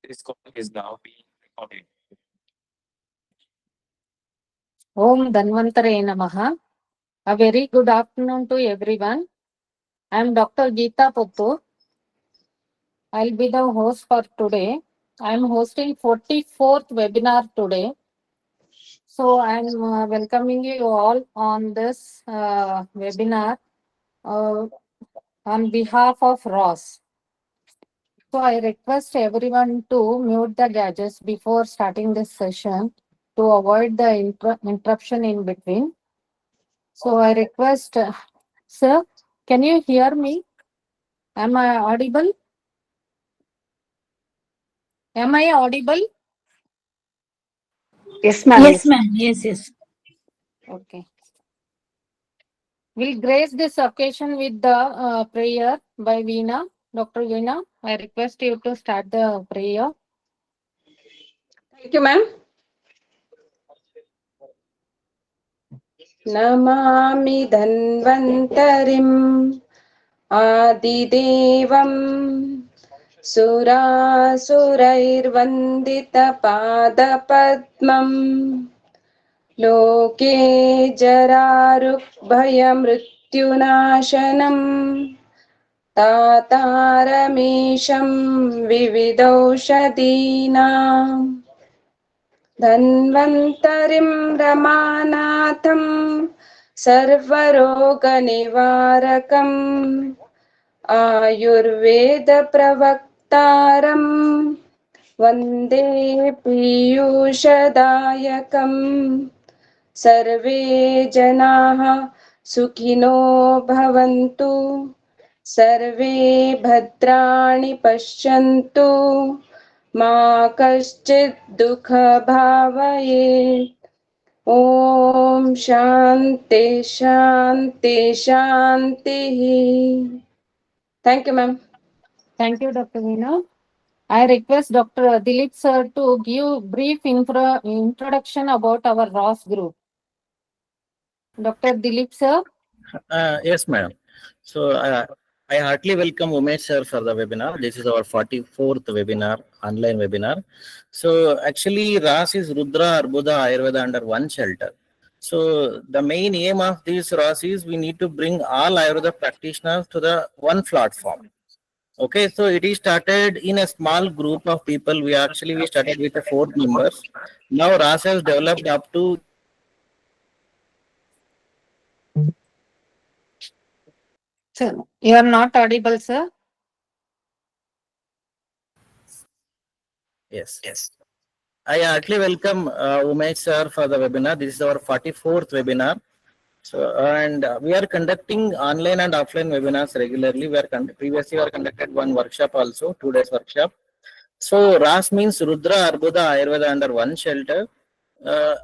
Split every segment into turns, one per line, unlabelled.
This call is now being recorded.
Om Dhanvantare Namaha. A very good afternoon to everyone. I am Dr. Geeta Puttur. I'll be the host for today. I am hosting 44th webinar today. So I am welcoming you all on this webinar uh, on behalf of RAAOUS. So I request everyone to mute the gadgets before starting this session to avoid the interruption in between. So I request, sir, can you hear me? Am I audible? Am I audible?
Yes, ma'am.
Yes, ma'am. Yes.
Okay. We'll grace this occasion with the prayer by Veena. Dr. Veena, I request you to start the prayer.
Thank you, ma'am. Namami Dhanvantarim Adidevam Surasurairvandita Padapadmam Loke Jararukbhayamrityunashanam Tataramesham Vividaushadinam धन्वन्तरिं रमानाथं सर्वरोगनिवारकम् आयुर्वेदप्रवक्तारं वन्दे पीयूषदायकम् सर्वे जनाः सुखिनो भवन्तु सर्वे भद्राणि पश्यन्तु मा कश्चित् दुःखभावयेत् ॐ शान्ति शान्ति शान्तिः. Thank you, ma'am.
Thank you, Dr. Veena. I request Dr. Dilip sir to give brief introduction about our RAAOUS group. Dr. Dilip sir.
Yes, madam. So I heartily welcome Umesh sir for the webinar. This is our 44th webinar, online webinar. So actually, RAAS is Rudra Arbuda Ayurveda under one shelter. So the main aim of this RAAS is we need to bring all Ayurveda practitioners to the one platform. Okay, so it is started in a small group of people. We started with the 4 members. Now RAAS has developed up to
Sir, you are not audible, sir.
Yes. I heartily welcome Umesh sir for the webinar. This is our 44th webinar. So, and we are conducting online and offline webinars regularly. Previously we conducted one workshop also, 2 days workshop. So RAAS means Rudra Arbuda Ayurveda under one shelter.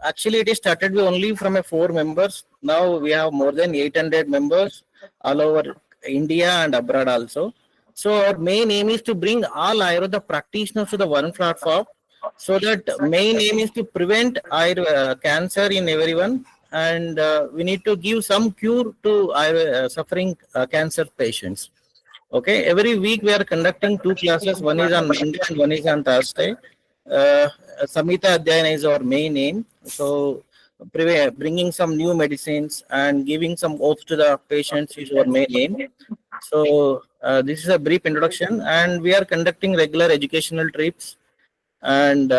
Actually, it is started with only from a 4 members. Now we have more than 800 members all over India and abroad also. So our main aim is to bring all Ayurveda practitioners to the one platform. So that main aim is to prevent cancer in everyone, and we need to give some cure to suffering cancer patients. Okay, every week we are conducting 2 classes. One is on Monday and one is on Thursday. Samhita Adhyayana is our main aim. So bringing some new medicines and giving some hopes to the patients is our main aim. So this is a brief introduction, and we are conducting regular educational trips and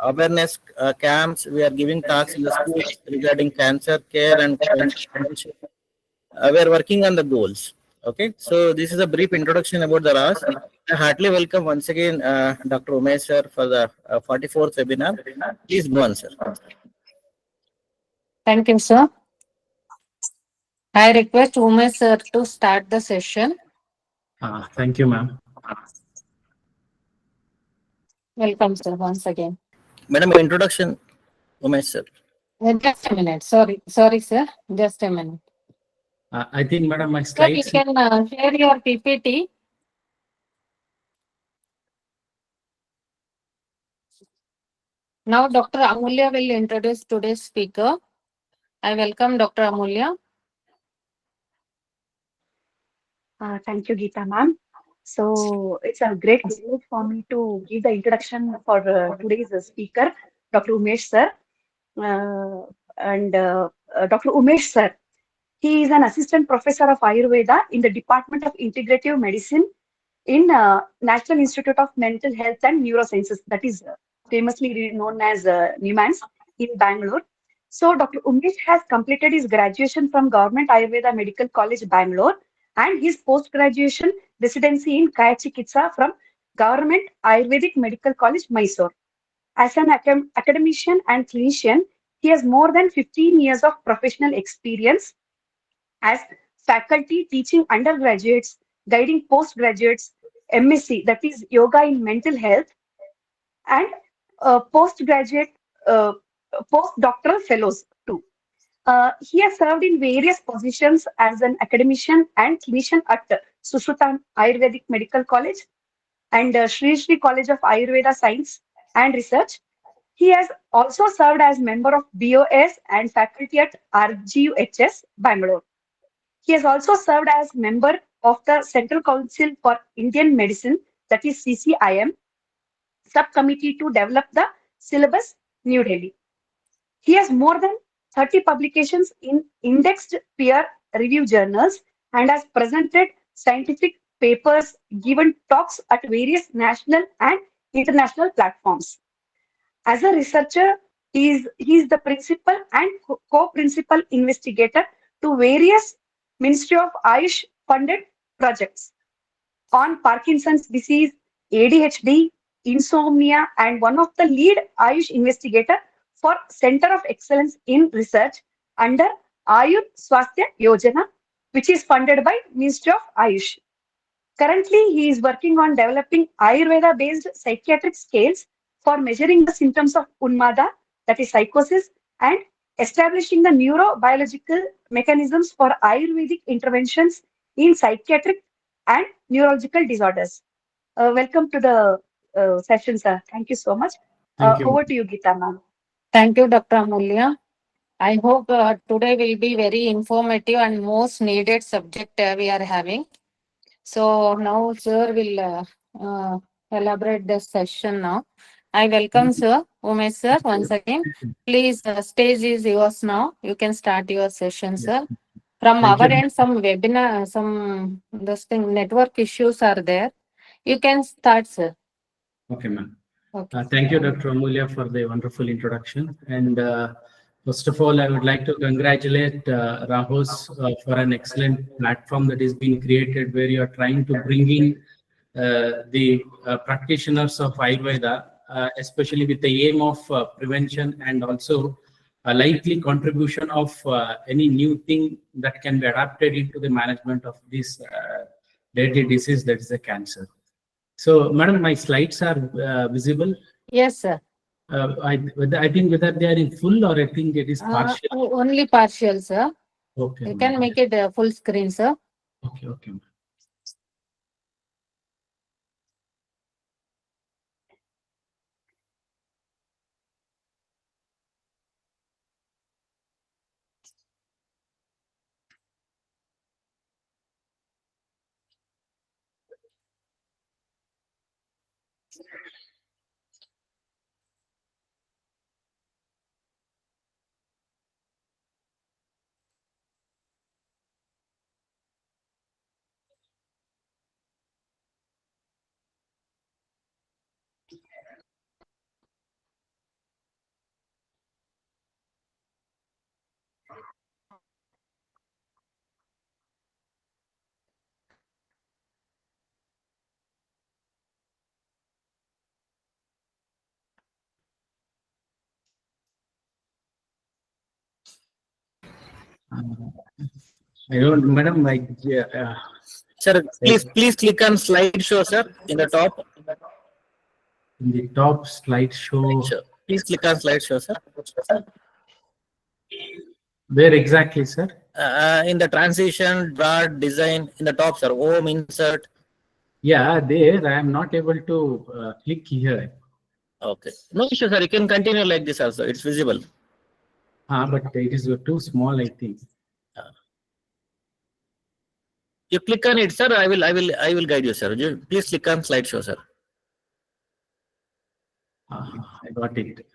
awareness camps. We are giving talks in the schools regarding cancer care and cancer prevention. We are working on the goals. Okay, so this is a brief introduction about the RAAS. I heartily welcome once again Dr. Umesh sir for the 44th webinar. Please go on, sir.
Thank you, sir. I request Umesh sir to start the session.
Thank you, ma'am.
Welcome, sir, once again.
Madam, introduction, Umesh sir.
Just a minute. Sorry, sir. Just a minute.
I think, madam, my
Sir, you
slides.
can share your PPT. Now, Dr. Amulya will introduce today's speaker. I welcome Dr. Amulya.
Thank you, Geeta ma'am. So it's a great privilege for me to give the introduction for today's speaker, Dr. Umesh sir. And Dr. Umesh sir, he is an assistant professor of Ayurveda in the Department of Integrative Medicine in National Institute of Mental Health and Neurosciences, that is famously known as NIMANS in Bangalore. So Dr. Umesh has completed his graduation from Government Ayurveda Medical College, Bangalore, and his post-graduation residency in Kaya Chikitsa from Government Ayurvedic Medical College, Mysore. As an academician and clinician, he has more than 15 years of professional experience as faculty teaching undergraduates, guiding postgraduates, MSc, that is Yoga in Mental Health, and postgraduate, uh, postdoctoral fellows too. He has served in various positions as an academician and clinician at Sushruta Ayurvedic Medical College and Sri Sri College of Ayurveda Science and Research. He has also served as member of BOS and faculty at RGUHS, Bangalore. He has also served as member of the Central Council for Indian Medicine, that is CCIM, subcommittee to develop the syllabus, New Delhi. He has more than 30 publications in indexed peer review journals and has presented scientific papers, given talks at various national and international platforms. As a researcher, he is the principal and co-principal investigator to various Ministry of Ayush funded projects on Parkinson's disease, ADHD, insomnia, and one of the lead Ayush investigator for Center of Excellence in Research under Ayur Swasthya Yojana, which is funded by Ministry of Ayush. Currently, he is working on developing Ayurveda-based psychiatric scales for measuring the symptoms of Unmada, that is psychosis, and establishing the neurobiological mechanisms for Ayurvedic interventions in psychiatric and neurological disorders. Welcome to the session, sir. Thank you so much.
Thank you.
Over to you, Geeta ma'am.
Thank you, Dr. Amulya. I hope today will be very informative and most needed subject we are having. So now sir will elaborate the session now. I welcome sir, Umesh sir, once again. Please, stage is yours now. You can start your session, sir. From
Thank
our
you.
end, some webinar, some this thing, network issues are there. You can start, sir.
Okay, ma'am.
Okay.
Thank you, Dr. Amulya, for the wonderful introduction. And first of all, I would like to congratulate RAAOUS for an excellent platform that is being created, where you are trying to bring in the practitioners of Ayurveda, especially with the aim of prevention and also a likely contribution of any new thing that can be adapted into the management of this deadly disease, that is the cancer. So, madam, my slides are visible.
Yes, sir.
I think whether they are in full or I think it is partial.
Only partial, sir.
Okay.
You can make it full screen, sir.
Okay. Okay. I don't, madam,
Sir, please click on slideshow, sir, in the top.
in the top slideshow.
Sure. Please click on slideshow, sir.
Where exactly, sir?
In the transition, broad design, in the top, sir. Home insert.
Yeah, there. I am not able to click here.
Okay. No issue, sir. You can continue like this also. It's visible.
But it is too small, I think.
You click on it, sir. I will guide you, sir. You please click on slideshow, sir.
I got it.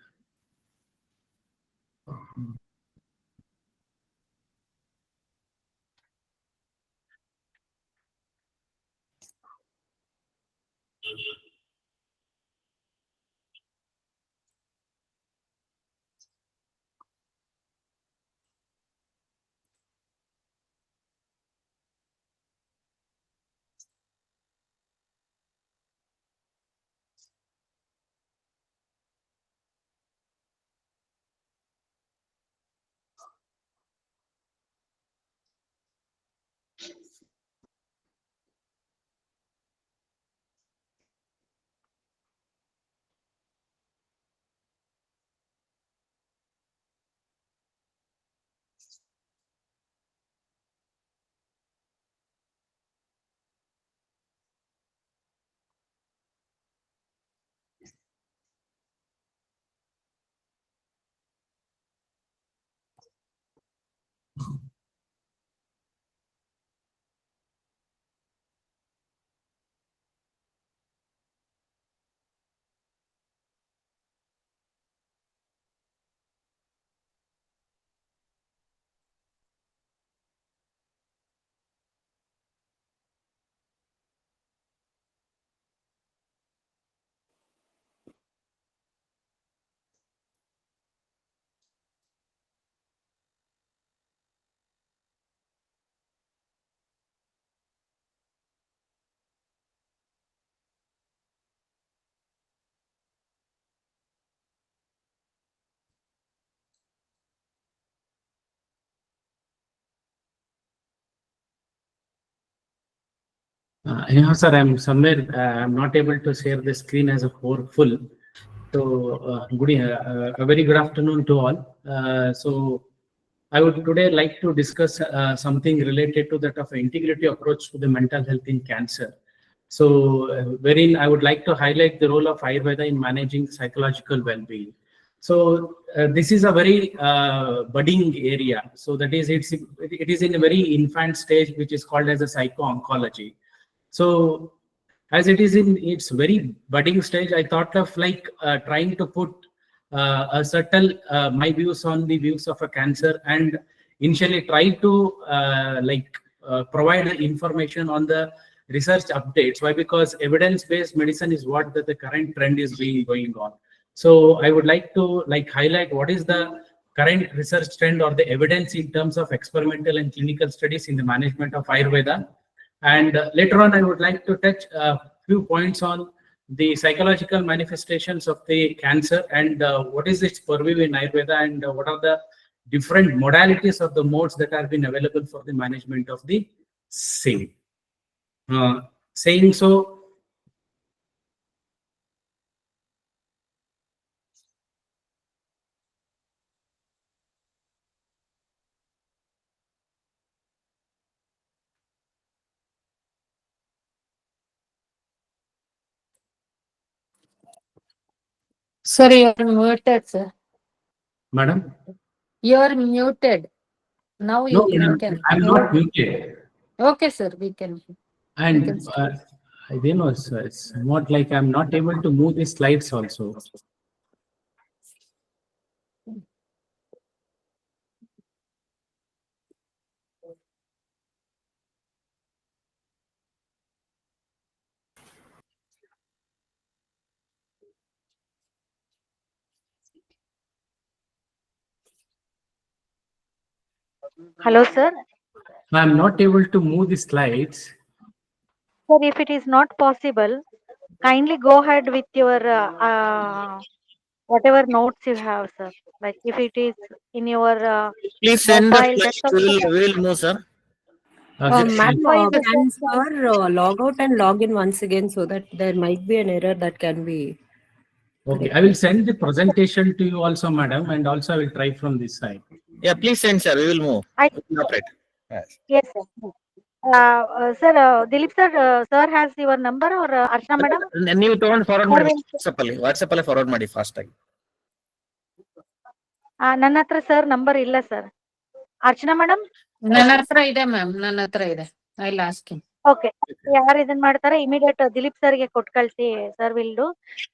Yeah, sir, I'm somewhere. I'm not able to share the screen as a whole full. So, a very good afternoon to all. So, I would today like to discuss something related to that of integrative approach to the mental health in cancer. So, wherein I would like to highlight the role of Ayurveda in managing psychological well-being. So, this is a very budding area. So, that is, it is in a very infant stage, which is called as a psycho-oncology. So, as it is in its very budding stage, I thought of like trying to put a certain my views on the views of a cancer, and initially try to provide information on the research updates. Why? Because evidence-based medicine is what the current trend is being going on. So I would like to like highlight what is the current research trend or the evidence in terms of experimental and clinical studies in the management of Ayurveda. And later on, I would like to touch a few points on the psychological manifestations of the cancer, and what is its purview in Ayurveda, and what are the different modalities of the modes that have been available for the management of the same. Saying so,
Sir, you are muted, sir.
madam?
You are muted. Now
No,
you
madam,
can.
I'm not muted.
Okay, sir, we can.
And I don't know, it's not like I'm not able to move the slides also.
Hello, sir.
I'm not able to move the slides.
Sir, if it is not possible, kindly go ahead with your whatever notes you have, sir. Like if it is in your
Please send the
mobile, that's
slides.
okay.
We will move, sir.
That's
Madam,
why the
can sir log out and log in once again, so that there might be an error that can be
Okay, I will send the presentation to you also, madam, and also I will try from this side.
Yeah, please send, sir. We will move.
I
We will operate. Yes.
yes, sir. Sir, Dilip sir, sir has your number or Archana madam?
ನೀವು ತಗೊಂಡು forward ಮಾಡಿ
Or
WhatsApp ಅಲ್ಲಿ forward ಮಾಡಿ fast ಆಗಿ.
ನನ್ನ ಹತ್ರ sir number ಇಲ್ಲ sir. Archana madam
ನನ್ನ ಹತ್ರ ಇದೆ ಮ್ಯಾಮ್, ನನ್ನ ಹತ್ರ ಇದೆ. I'll ask him.
ಓಕೆ, ಯಾರು ಇದನ್ ಮಾಡ್ತಾರೆ ಇಮಿಡಿಯೇಟ್ ದಿಲೀಪ್ ಸರ್ಗೆ ಕೊಟ್ಟು ಕಳ್ಸಿ. Sir will do.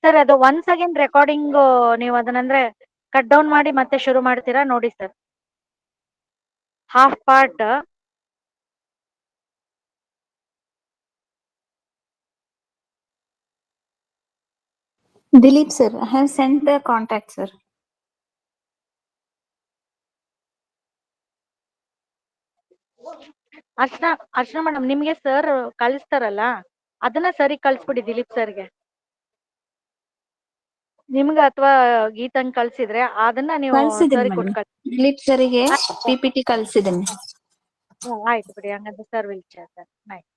ಸರ್ ಅದು ಒನ್ಸ್ ಅಗೇನ್ ರೆಕಾರ್ಡಿಂಗ್ ನೀವು ಅದನ್ನಂದ್ರೆ ಕಟ್ ಡೌನ್ ಮಾಡಿ ಮತ್ತೆ ಶುರು ಮಾಡ್ತೀರಾ ನೋಡಿ sir. Half part
Dilip sir, I have sent the contact, sir.
Archana madam ನಿಮ್ಗೆ ಸರ್ ಕಳಿಸ್ತಾರಲ್ಲ ಅದನ್ನ ಸರಿ ಕಳ್ಸ್ಬಿಡಿ ದಿಲೀಪ್ ಸರ್ಗೆ. ನಿಮ್ಗೆ ಅಥವಾ ಗೀತಂಗ್ ಕಳ್ಸಿದ್ರೆ ಅದನ್ನ ನೀವು
ಕಳ್ಸಿದ್ದೀನಿ
ಸರಿ
madam.
ಕೊಟ್ಟು ಕಳ್ಸಿ.
ದಿಲೀಪ್ ಸರಿಗೆ PPT ಕಳ್ಸಿದ್ದೀನಿ.
ಆಯ್ತು ಬಿಡಿ, ಹಂಗಂದ್ರೆ ಸರ್ ವಿಲ್ ಚೇರ್ ಸರ್. ಆಯ್ತು.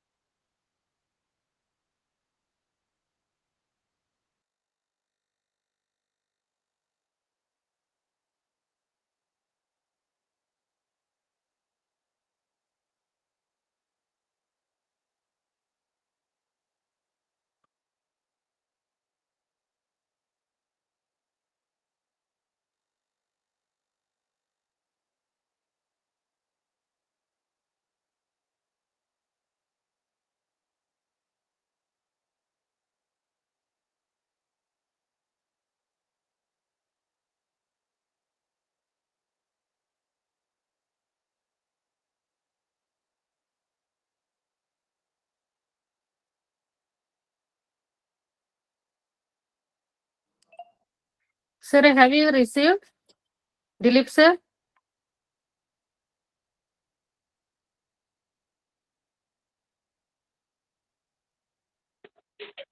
Sir, have you received? Dilip sir?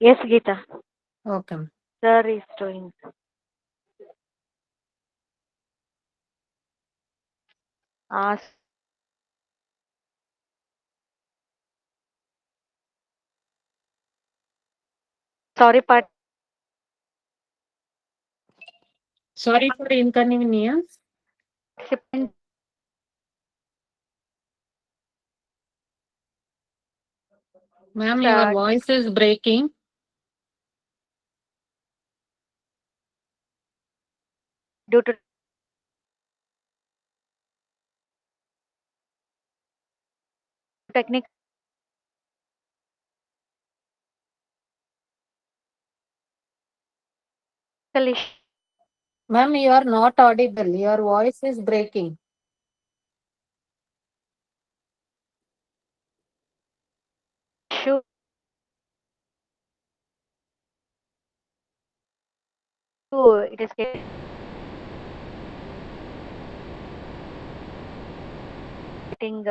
Yes Geeta,
Okay.
Sir is doing. Sorry
Sorry for inconvenience.
participant
Ma'am, your voice is breaking.
due to technical
Ma'am, you are not audible. Your voice is breaking.
issue. It is getting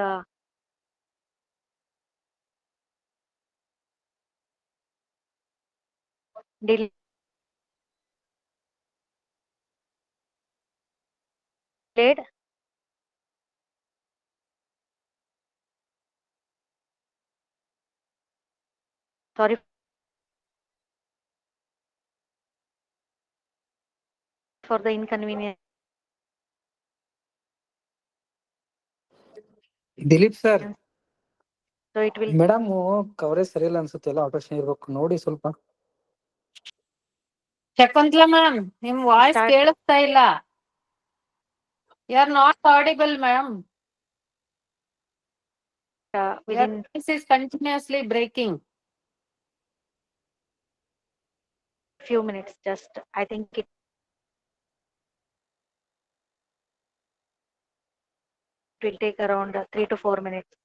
delayed. Sorry for the inconvenience.
Dilip sir,
So it will
madam coverage ಸರಿ ಇಲ್ಲ ಅನ್ಸುತ್ತೆ, ಎಲ್ಲ ಆಟೋಷನ್ ಇರ್ಬೇಕು ನೋಡಿ ಸ್ವಲ್ಪ.
Shakuntala ma'am, ನಿಮ್ voice
Start.
ಕೇಳಿಸ್ತಾ ಇಲ್ಲ. You are not audible ma'am. Your
within
voice is continuously breaking.
few minutes just. I think it will take around 3 to 4 minutes.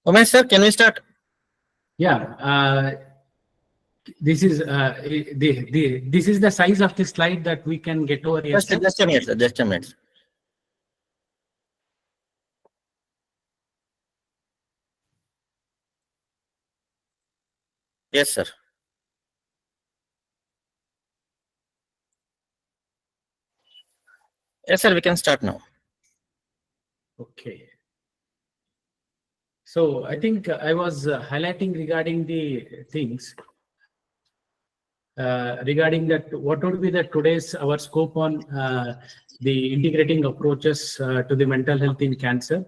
Umesh sir, can we start?
Yeah. This is this is the size of the slide that we can get over here.
Just a minute, sir. Just a minute. Yes, sir. Yes, sir, we can start now.
Okay. So I think I was highlighting regarding the things regarding that what would be the today's our scope on the integrating approaches to the mental health in cancer.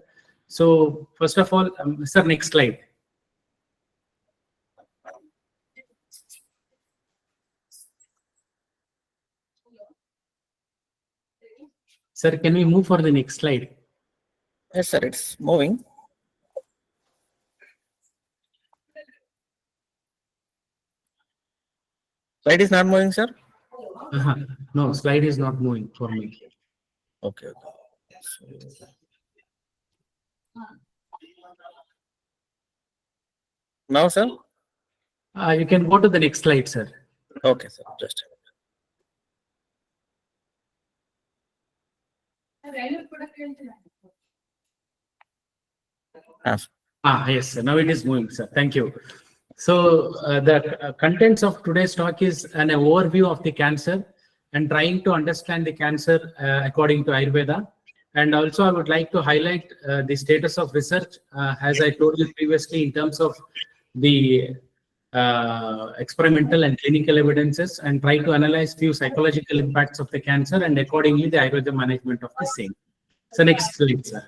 So first of all, sir, next slide. Sir, can we move for the next slide?
Yes, sir, it's moving. Slide is not moving, sir?
No, slide is not moving for me.
Okay. Now, sir?
You can go to the next slide, sir.
Okay, sir, just.
Yes, sir. Now it is moving, sir. Thank you. So the contents of today's talk is an overview of the cancer and trying to understand the cancer according to Ayurveda. And also I would like to highlight the status of research, as I told you previously, in terms of the experimental and clinical evidences, and try to analyze few psychological impacts of the cancer and accordingly the Ayurveda management of the same. So next slide, sir.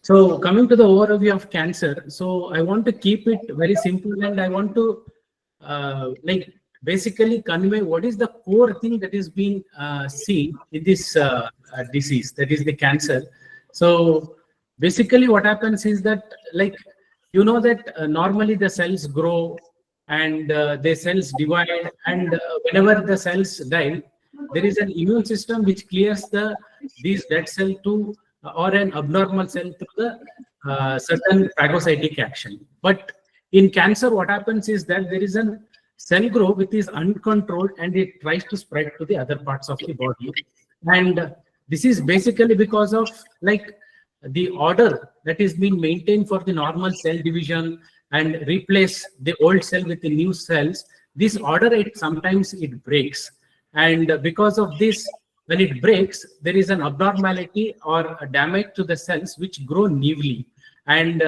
So coming to the overview of cancer, so I want to keep it very simple, and I want to basically convey what is the core thing that is being seen in this disease, that is the cancer. So basically what happens is that, like, you know that normally the cells grow and the cells divide, and whenever the cells die, there is an immune system which clears these dead cell to or an abnormal cell through the certain phagocytic action. But in cancer, what happens is that there is a cell growth which is uncontrolled and it tries to spread to the other parts of the body. And this is basically because of like the order that is being maintained for the normal cell division and replace the old cell with the new cells. This order, sometimes it breaks. And because of this, when it breaks, there is an abnormality or a damage to the cells which grow newly. And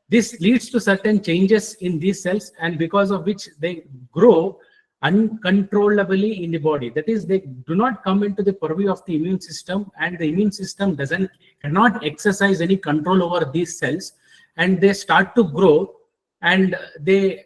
this leads to certain changes in these cells, and because of which they grow uncontrollably in the body. That is, they do not come into the purview of the immune system, and the immune system cannot exercise any control over these cells, and they start to grow and they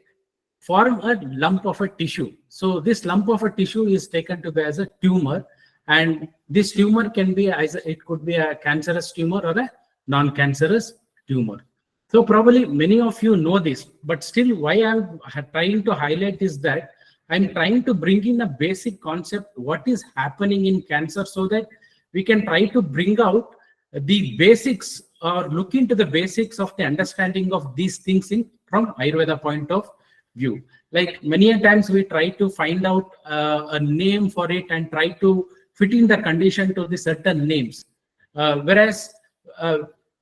form a lump of a tissue. So this lump of a tissue is taken to be as a tumor, and this tumor can be it could be a cancerous tumor or a non-cancerous tumor. So probably many of you know this, but still why I'm trying to highlight is that I'm trying to bring in a basic concept, what is happening in cancer, so that we can try to bring out the basics or look into the basics of the understanding of these things from Ayurveda point of view. Like many a times we try to find out a name for it and try to fit in the condition to the certain names. Whereas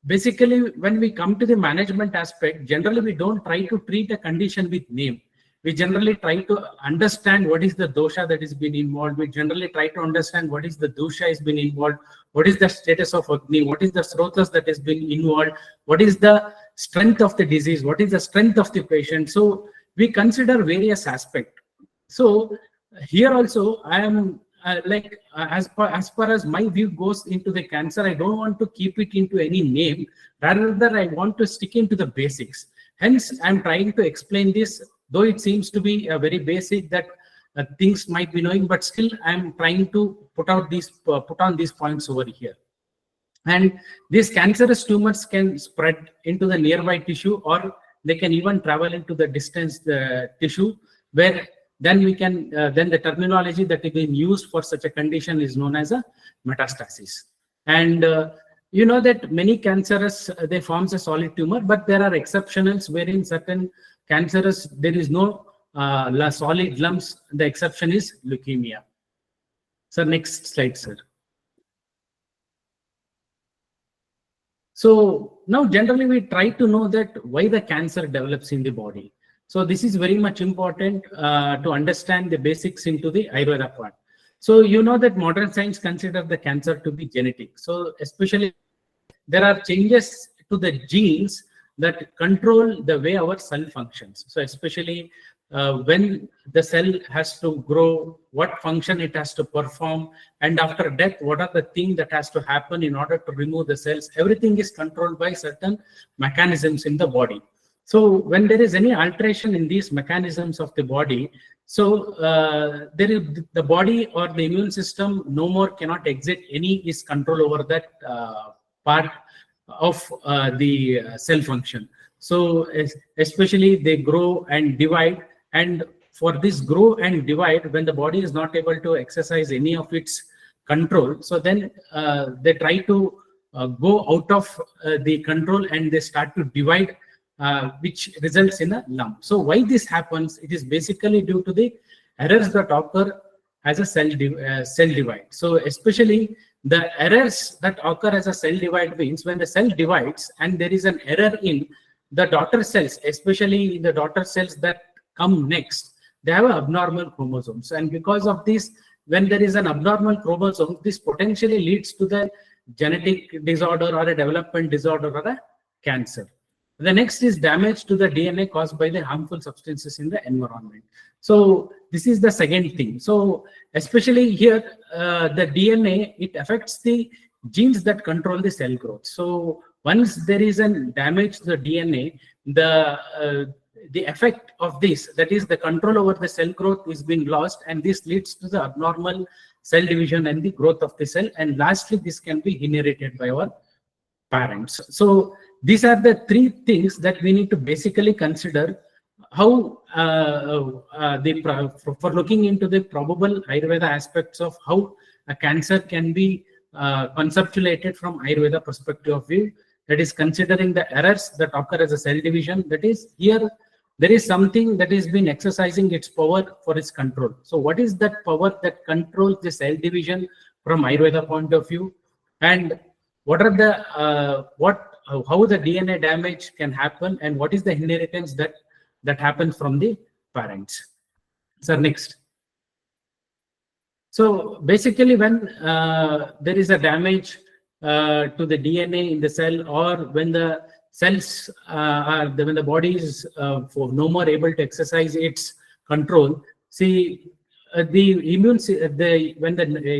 basically when we come to the management aspect, generally we don't try to treat a condition with name. We generally try to understand what is the dosha that is being involved. We generally try to understand what is the dosha has been involved, what is the status of Agni, what is the srotas that has been involved, what is the strength of the disease, what is the strength of the patient. So we consider various aspects. So here also I am as far as my view goes into the cancer, I don't want to keep it into any name. Rather than I want to stick into the basics. Hence, I'm trying to explain this, though it seems to be a very basic that things might be knowing, but still I'm trying to put on these points over here. And these cancerous tumors can spread into the nearby tissue, or they can even travel into the distant tissue, where then we can then the terminology that is being used for such a condition is known as a metastasis. And you know that many cancerous they forms a solid tumor, but there are exceptionals wherein certain cancerous there is no solid lumps. The exception is leukemia. So next slide, sir. So now generally we try to know that why the cancer develops in the body. So this is very much important to understand the basics into the Ayurveda part. So you know that modern science considers the cancer to be genetic. So especially there are changes to the genes that control the way our cell functions. So especially when the cell has to grow, what function it has to perform, and after death, what are the things that has to happen in order to remove the cells. Everything is controlled by certain mechanisms in the body. So when there is any alteration in these mechanisms of the body, so there is the body or the immune system no more cannot exert any is control over that part of the cell function. So especially they grow and divide, and for this grow and divide, when the body is not able to exercise any of its control, so then they try to go out of the control and they start to divide, which results in a lump. So why this happens? It is basically due to the errors that occur as a cell divide. So especially the errors that occur as a cell divide means when the cell divides and there is an error in the daughter cells, especially in the daughter cells that come next, they have abnormal chromosomes. And because of this, when there is an abnormal chromosome, this potentially leads to the genetic disorder or a development disorder or a cancer. The next is damage to the DNA caused by the harmful substances in the environment. So this is the second thing. So especially here, the DNA, it affects the genes that control the cell growth. So once there is a damage to the DNA, the effect of this, that is the control over the cell growth, is being lost, and this leads to the abnormal cell division and the growth of the cell. And lastly, this can be inherited by our parents. So these are the three things that we need to basically consider how for looking into the probable Ayurveda aspects of how a cancer can be conceptualized from Ayurveda perspective of view. That is considering the errors that occur as a cell division. That is, here there is something that has been exercising its power for its control. So what is that power that controls the cell division from Ayurveda point of view? And what are the how the DNA damage can happen, and what is the inheritance that happens from the parents? So next. So basically, when there is a damage to the DNA in the cell, or when the cells when the body is for no more able to exercise its control, see when the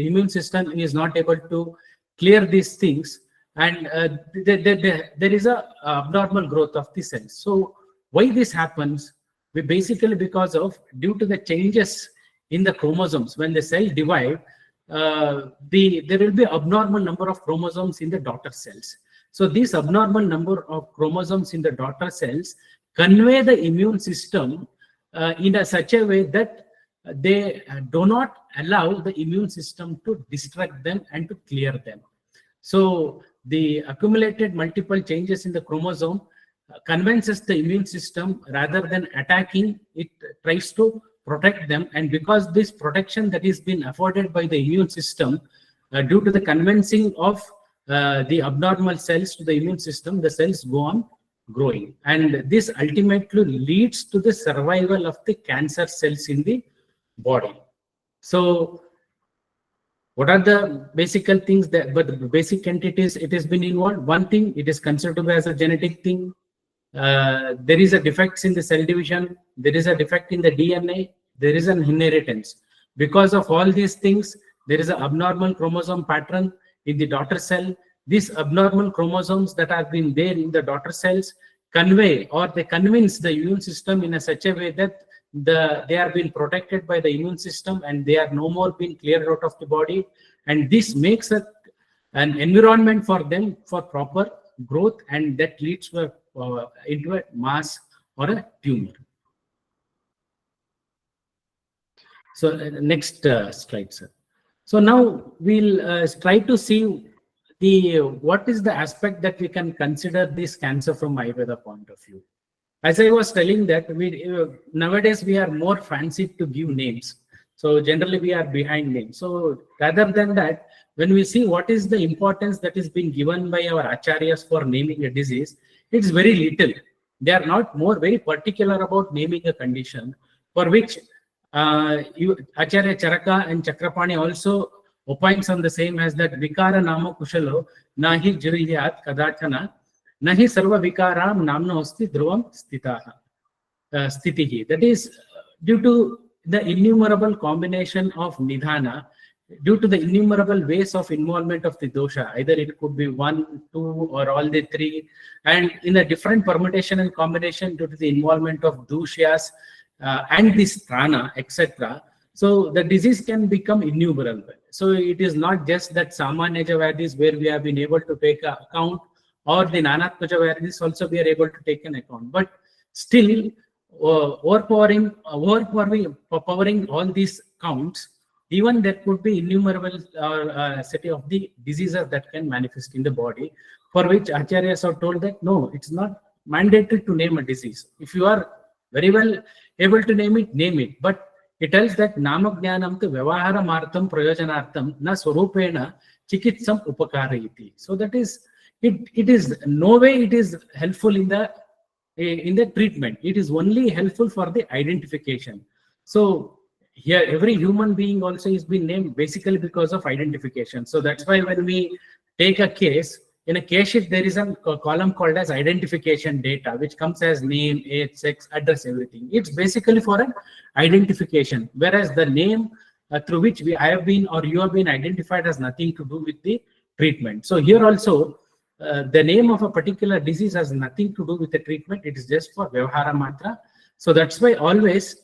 immune system is not able to clear these things, and there is a abnormal growth of the cells. So why this happens? We basically because of due to the changes in the chromosomes. When the cell divide, there will be abnormal number of chromosomes in the daughter cells. So this abnormal number of chromosomes in the daughter cells convey the immune system in such a way that they do not allow the immune system to distract them and to clear them. So the accumulated multiple changes in the chromosome convinces the immune system, rather than attacking, it tries to protect them. And because this protection that is being afforded by the immune system, due to the convincing of the abnormal cells to the immune system, the cells go on growing. And this ultimately leads to the survival of the cancer cells in the body. So what are the basic things but the basic entities it has been involved? One thing, it is considered as a genetic thing. There is a defects in the cell division. There is a defect in the DNA. There is an inheritance. Because of all these things, there is an abnormal chromosome pattern in the daughter cell. These abnormal chromosomes that have been there in the daughter cells convey, or they convince the immune system in such a way that they are being protected by the immune system, and they are no more being cleared out of the body. And this makes an environment for them for proper growth, and that leads to into a mass or a tumor. So next slide, sir. So now we'll try to see what is the aspect that we can consider this cancer from Ayurveda point of view. As I was telling that nowadays we are more fancy to give names. So generally we are behind names. So rather than that, when we see what is the importance that is being given by our acharyas for naming a disease, it's very little. They are not more very particular about naming a condition, for which Acharya Charaka and Chakrapani also opines on the same as that vikara nama kushalo nahi jiriyat kadachana nahi sarva vikaram namno asti dhruvam stitaha stitihi. That is due to the innumerable combination of nidhana, due to the innumerable ways of involvement of the dosha. Either it could be 1, 2, or all the 3, and in a different permutation and combination due to the involvement of dushyas and the sthana, etc. So the disease can become innumerable. So it is not just that Samanyaja Vadis where we have been able to take account, or the Nanatmaja Vadis also we are able to take an account. But still, overpowering all these counts, even there could be innumerable set of the diseases that can manifest in the body, for which acharyas are told that no, it's not mandatory to name a disease. If you are very well able to name it. But it tells that namajnanam tu vyavaharamartham prayojanartham na swarupena chikitsam upakarayati. So that is, it is no way it is helpful in the treatment. It is only helpful for the identification. So here every human being also is being named basically because of identification. So that's why when we take a case, in a case sheet there is a column called as identification data, which comes as name, age, sex, address, everything. It's basically for an identification, whereas the name through which I have been or you have been identified has nothing to do with the treatment. So here also the name of a particular disease has nothing to do with the treatment. It is just for vyavahara matra. So that's why always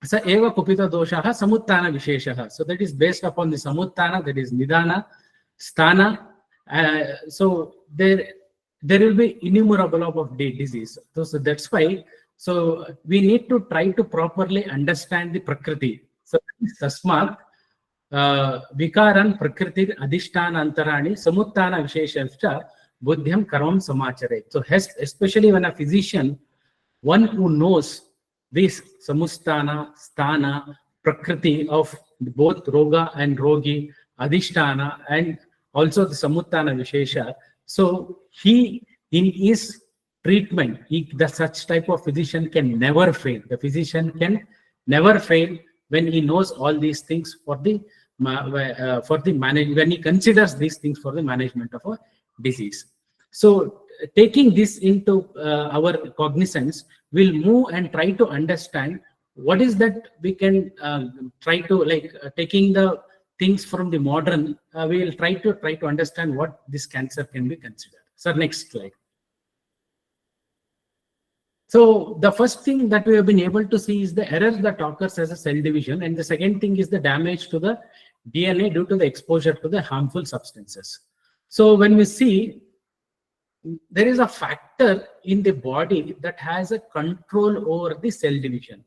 sa eva kupita doshaha samuttana visheshaha. So that is based upon the samuttana, that is nidana, sthana. So there will be innumerable of disease. So that's why, so we need to try to properly understand the prakriti. So tasmat vikaran prakriti adhishtana antarani samuttana visheshascha buddhyam karvam samachare. So especially when a physician, one who knows this samustana, sthana, prakriti of both roga and rogi, adhishtana, and also the samuttana vishesha. So he, in his treatment, such type of physician can never fail. The physician can never fail when he knows all these things for the when he considers these things for the management of a disease. So taking this into our cognizance, we'll move and try to understand what is that we can try to taking the things from the modern, we will try to understand what this cancer can be considered. So next slide. So the first thing that we have been able to see is the errors that occurs as a cell division, and the second thing is the damage to the DNA due to the exposure to the harmful substances. So when we see, there is a factor in the body that has a control over the cell division.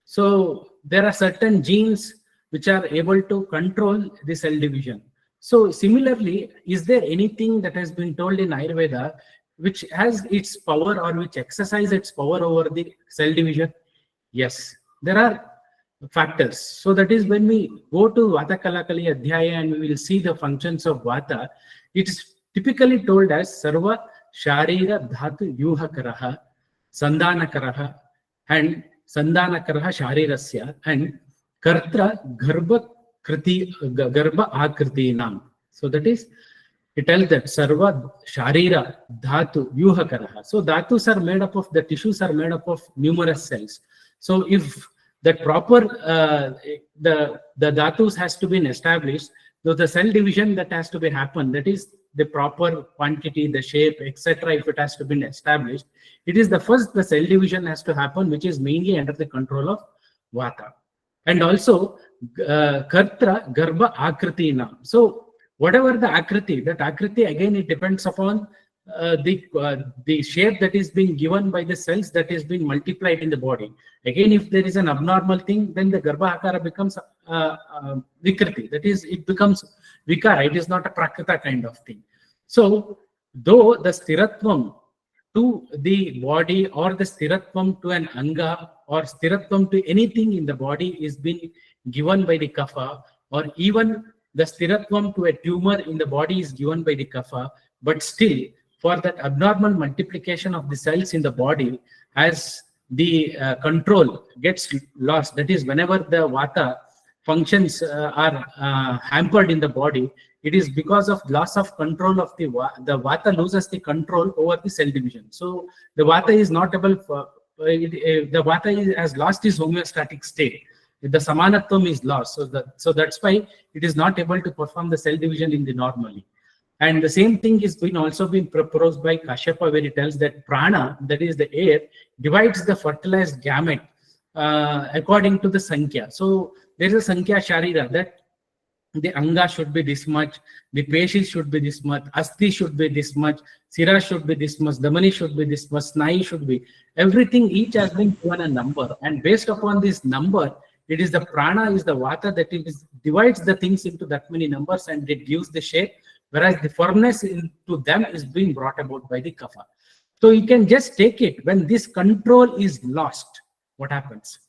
So there are certain genes which are able to control the cell division. So similarly, is there anything that has been told in Ayurveda which has its power or which exercises its power over the cell division? Yes, there are factors. So that is when we go to Vata Kalakali Adhyaya and we will see the functions of Vata, it is typically told as Sarva Sharira Dhatu Yuhakaraha, Sandhanakaraha, and Sandhanakaraha Sharirasya, and Kartra Garbha Akriti Nam. So that is, it tells that Sarva Sharira Dhatu Yuhakaraha. So dhatus are made up of, the tissues are made up of numerous cells. So if the proper, the dhatus has to be established, so the cell division that has to be happen, that is the proper quantity, the shape, etc. If it has to be established, it is the cell division has to happen, which is mainly under the control of Vata. And also Kartra Garbha Akriti Nam. So whatever the Akriti, that Akriti again it depends upon the shape that is being given by the cells that is being multiplied in the body. Again, if there is an abnormal thing, then the Garbha Akara becomes Vikriti. That is, it becomes Vikara. It is not a Prakrita kind of thing. So though the Stiratvam to the body or the Stiratvam to an Anga or Stiratvam to anything in the body is being given by the Kapha, or even the Stiratvam to a tumor in the body is given by the Kapha, but still for that abnormal multiplication of the cells in the body, as the control gets lost, that is whenever the vata functions are hampered in the body, it is because of loss of control of the vata loses the control over the cell division. So the vata is not able for the vata has lost its homeostatic state. The samanatvam is lost, so that's why it is not able to perform the cell division in the normally. And the same thing is also been proposed by Kashyapa, where he tells that prana, that is the air, divides the fertilized gamete according to the sankhya. So there is a sankhya sharira, that the anga should be this much, the peshi should be this much, asti should be this much, sira should be this much, damani should be this much, snayi should be. Everything, each has been given a number, and based upon this number, it is the prana, is the vata, that it is divides the things into that many numbers and it gives the shape, whereas the firmness into them is being brought about by the kapha. So you can just take it, when this control is lost, what happens?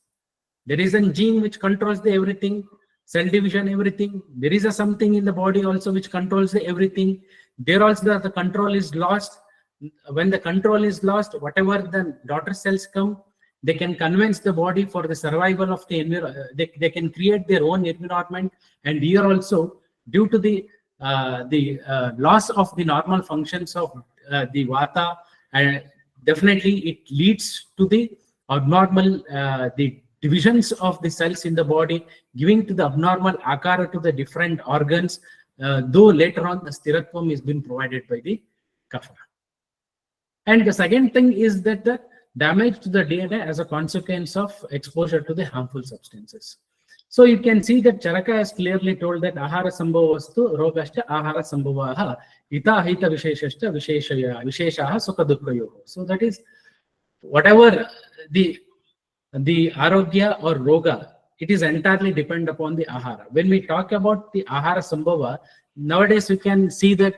There is a gene which controls the everything, cell division, everything. There is a something in the body also which controls the everything. There also the control is lost. When the control is lost, whatever the daughter cells come, they can convince the body for the survival of the environment. They can create their own environment. And here also, due to the loss of the normal functions of the vata, definitely it leads to the abnormal the divisions of the cells in the body, giving to the abnormal akara to the different organs, though later on the stiratvam is being provided by the kapha. And the second thing is that the damage to the DNA as a consequence of exposure to the harmful substances. So you can see that Charaka has clearly told that ahara sambhavastu rogascha ahara sambhavaha ita ahita visheshashcha visheshaha sukha dukkhayoh. So that is, whatever the arogya or roga, it is entirely depend upon the ahara. When we talk about the ahara sambhava, nowadays we can see that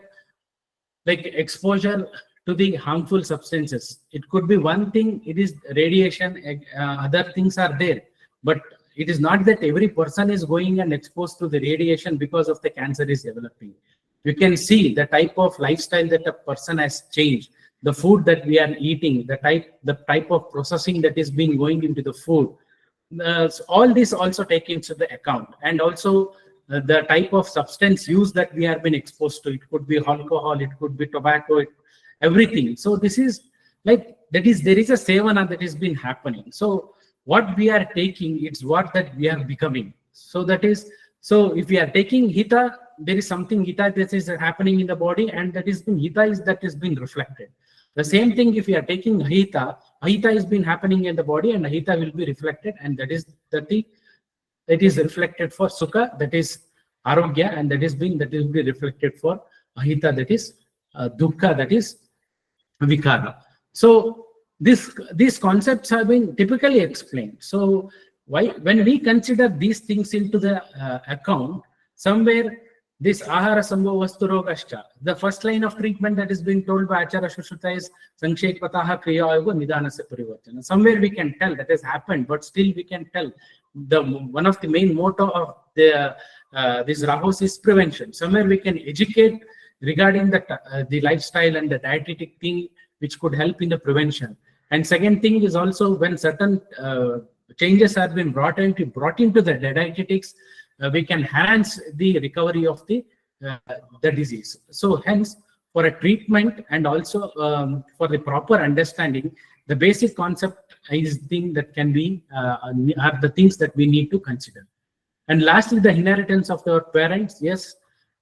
like exposure to the harmful substances, it could be one thing, it is radiation, other things are there, but it is not that every person is going and exposed to the radiation because of the cancer is developing. You can see the type of lifestyle that a person has changed, the food that we are eating, the type of processing that is being going into the food. So all this also take into the account, and also the type of substance use that we have been exposed to. It could be alcohol, it could be tobacco, everything. So this is like, there is a sevana that has been happening. So what we are taking, it's what that we are becoming. So that is, so if we are taking hita, there is something hita that is happening in the body, and that is being hita is that is being reflected. The same thing, if we are taking ahita is been happening in the body, and ahita will be reflected, and that is it is reflected for sukha, that is arogya, and that will be reflected for ahita, that is dukkha, that is vikara. So these concepts have been typically explained. So when we consider these things into the account, somewhere this ahara sambhavastu rogascha, the first line of treatment that is being told by Acharya Shushruta is Sankshepataha Kriya Yoga Nidanasya Parivartana. Somewhere we can tell that has happened, but still we can tell one of the main motto of this RAAOUS is prevention. Somewhere we can educate regarding the lifestyle and the dietetic thing which could help in the prevention. And second thing is also, when certain changes have been brought into the dietetics, we can enhance the recovery of the disease. So hence, for a treatment and also for the proper understanding, the basic concept is thing that can be are the things that we need to consider. And lastly, the inheritance of our parents. Yes,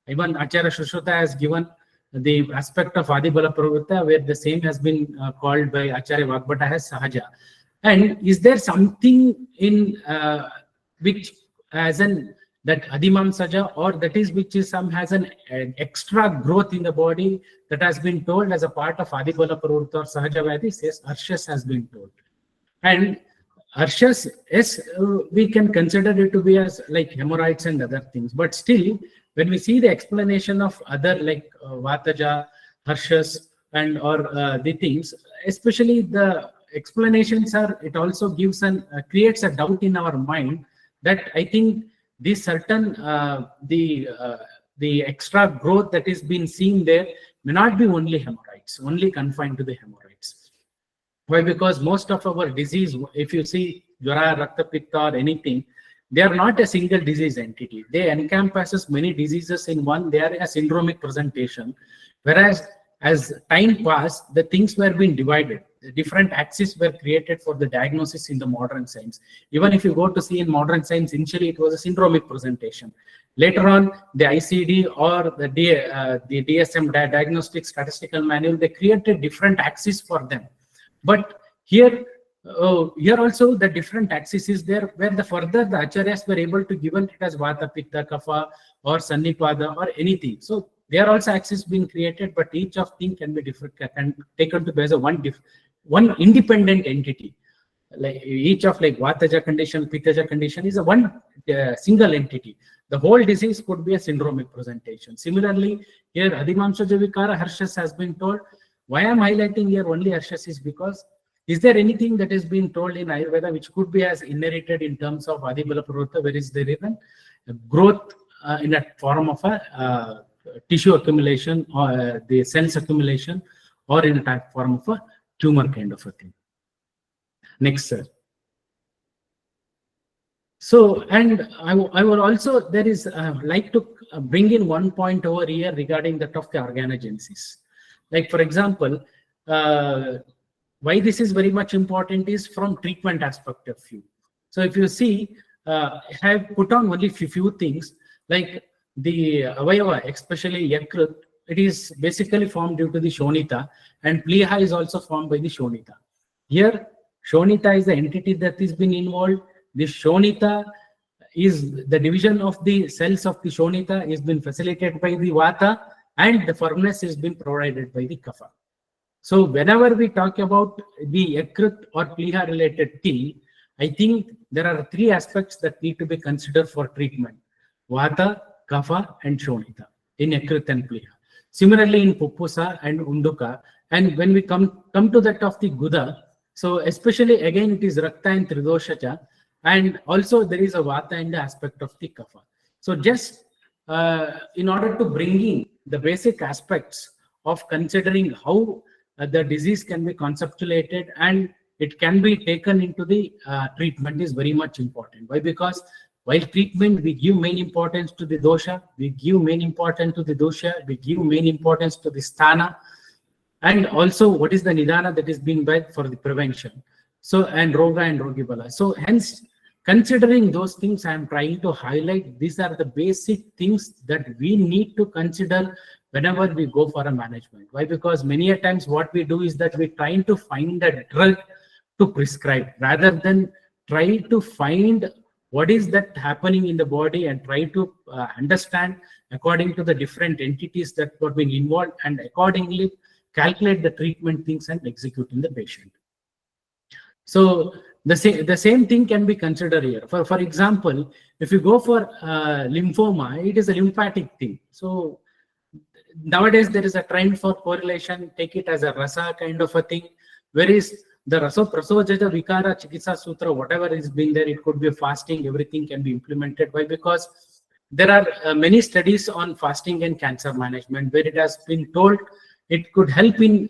even Acharya Shushruta has given the aspect of Adibala Pravritta, where the same has been called by Acharya Vagbhata as Sahaja. And is there something in which as an that Adimam Saja, or that is which is has an extra growth in the body that has been told as a part of Adibala Pravritta or Sahaja Vyadhi? Yes, Arshas has been told. And Arshas, yes, we can consider it to be as like hemorrhoids and other things, but still, when we see the explanation of other like Vataja, Harshas, and or the things, especially the explanations are, it also gives and creates a doubt in our mind that I think this certain the extra growth that is being seen there may not be only hemorrhoid. hemorrhoids, only confined to the hemorrhoids. Why? Because most of our disease, if you see Jwara, Rakta Pitta or anything, they are not a single disease entity. They encompasses many diseases in one. They are a syndromic presentation. Whereas as time passed, the things were being divided. The different axes were created for the diagnosis in the modern science. Even if you go to see in modern science, initially it was a syndromic presentation. Later on, the ICD or the DSM Diagnostic Statistical Manual, they created different axes for them. But here also the different axis is there, where the further the acharyas were able to given it as Vata, Pitta, Kapha or Sannipada or anything. So there are also axis being created, but each of them can be different, can taken to be as a one independent entity. Like each of like Vataja condition, Pittaja condition is a one single entity. The whole disease could be a syndromic presentation. Similarly, here Adhimamshaja Vikara Harshas has been told. Why I'm highlighting here only Harshas is because, is there anything that is being told in Ayurveda which could be as inherited in terms of Adibala Pravruta, where is there even growth in a form of a tissue accumulation or the cells accumulation, or in a type form of a tumor kind of a thing. Next, sir. So, and I would also, there is like to bring in one point over here regarding that of the organogenesis. Like for example, why this is very much important is from treatment aspect of view. So if you see, I have put on only few things, like the avayava, especially Yakrut, it is basically formed due to the Shonita, and Pliha is also formed by the Shonita. Here, Shonita is the entity that is being involved. This Shonita is the division of the cells of the Shonita is been facilitated by the Vata, and the firmness is been provided by the Kapha. So whenever we talk about the Yakrut or Pliha related thing, I think there are three aspects that need to be considered for treatment: Vata, Kapha, and Shonita in Yakrut and Pliha. Similarly in Pupusa and Unduka, and when we come to that of the Guda, so especially again it is Rakta and Tridoshacha, and also there is a Vata and the aspect of the Kapha. So just in order to bring in the basic aspects of considering how the disease can be conceptualized and it can be taken into the treatment is very much important. Why? Because while treatment, we give main importance to the dosha, we give main importance to the dosha, we give main importance to the sthana, and also what is the nidana that is being done for the prevention. So, and roga and rogibala. So hence, considering those things, I am trying to highlight these are the basic things that we need to consider whenever we go for a management. Why? Because many a times what we do is that we're trying to find a drug to prescribe rather than try to find what is that happening in the body and try to understand according to the different entities that were being involved and accordingly calculate the treatment things and execute in the patient. So the same thing can be considered here. For example, if you go for lymphoma, it is a lymphatic thing. So nowadays there is a trend for correlation, take it as a rasa kind of a thing, whereas the Raso Prasojaja Vikara Chikitsa Sutra, whatever is being there, it could be fasting, everything can be implemented. Why? Because there are many studies on fasting and cancer management where it has been told it could help in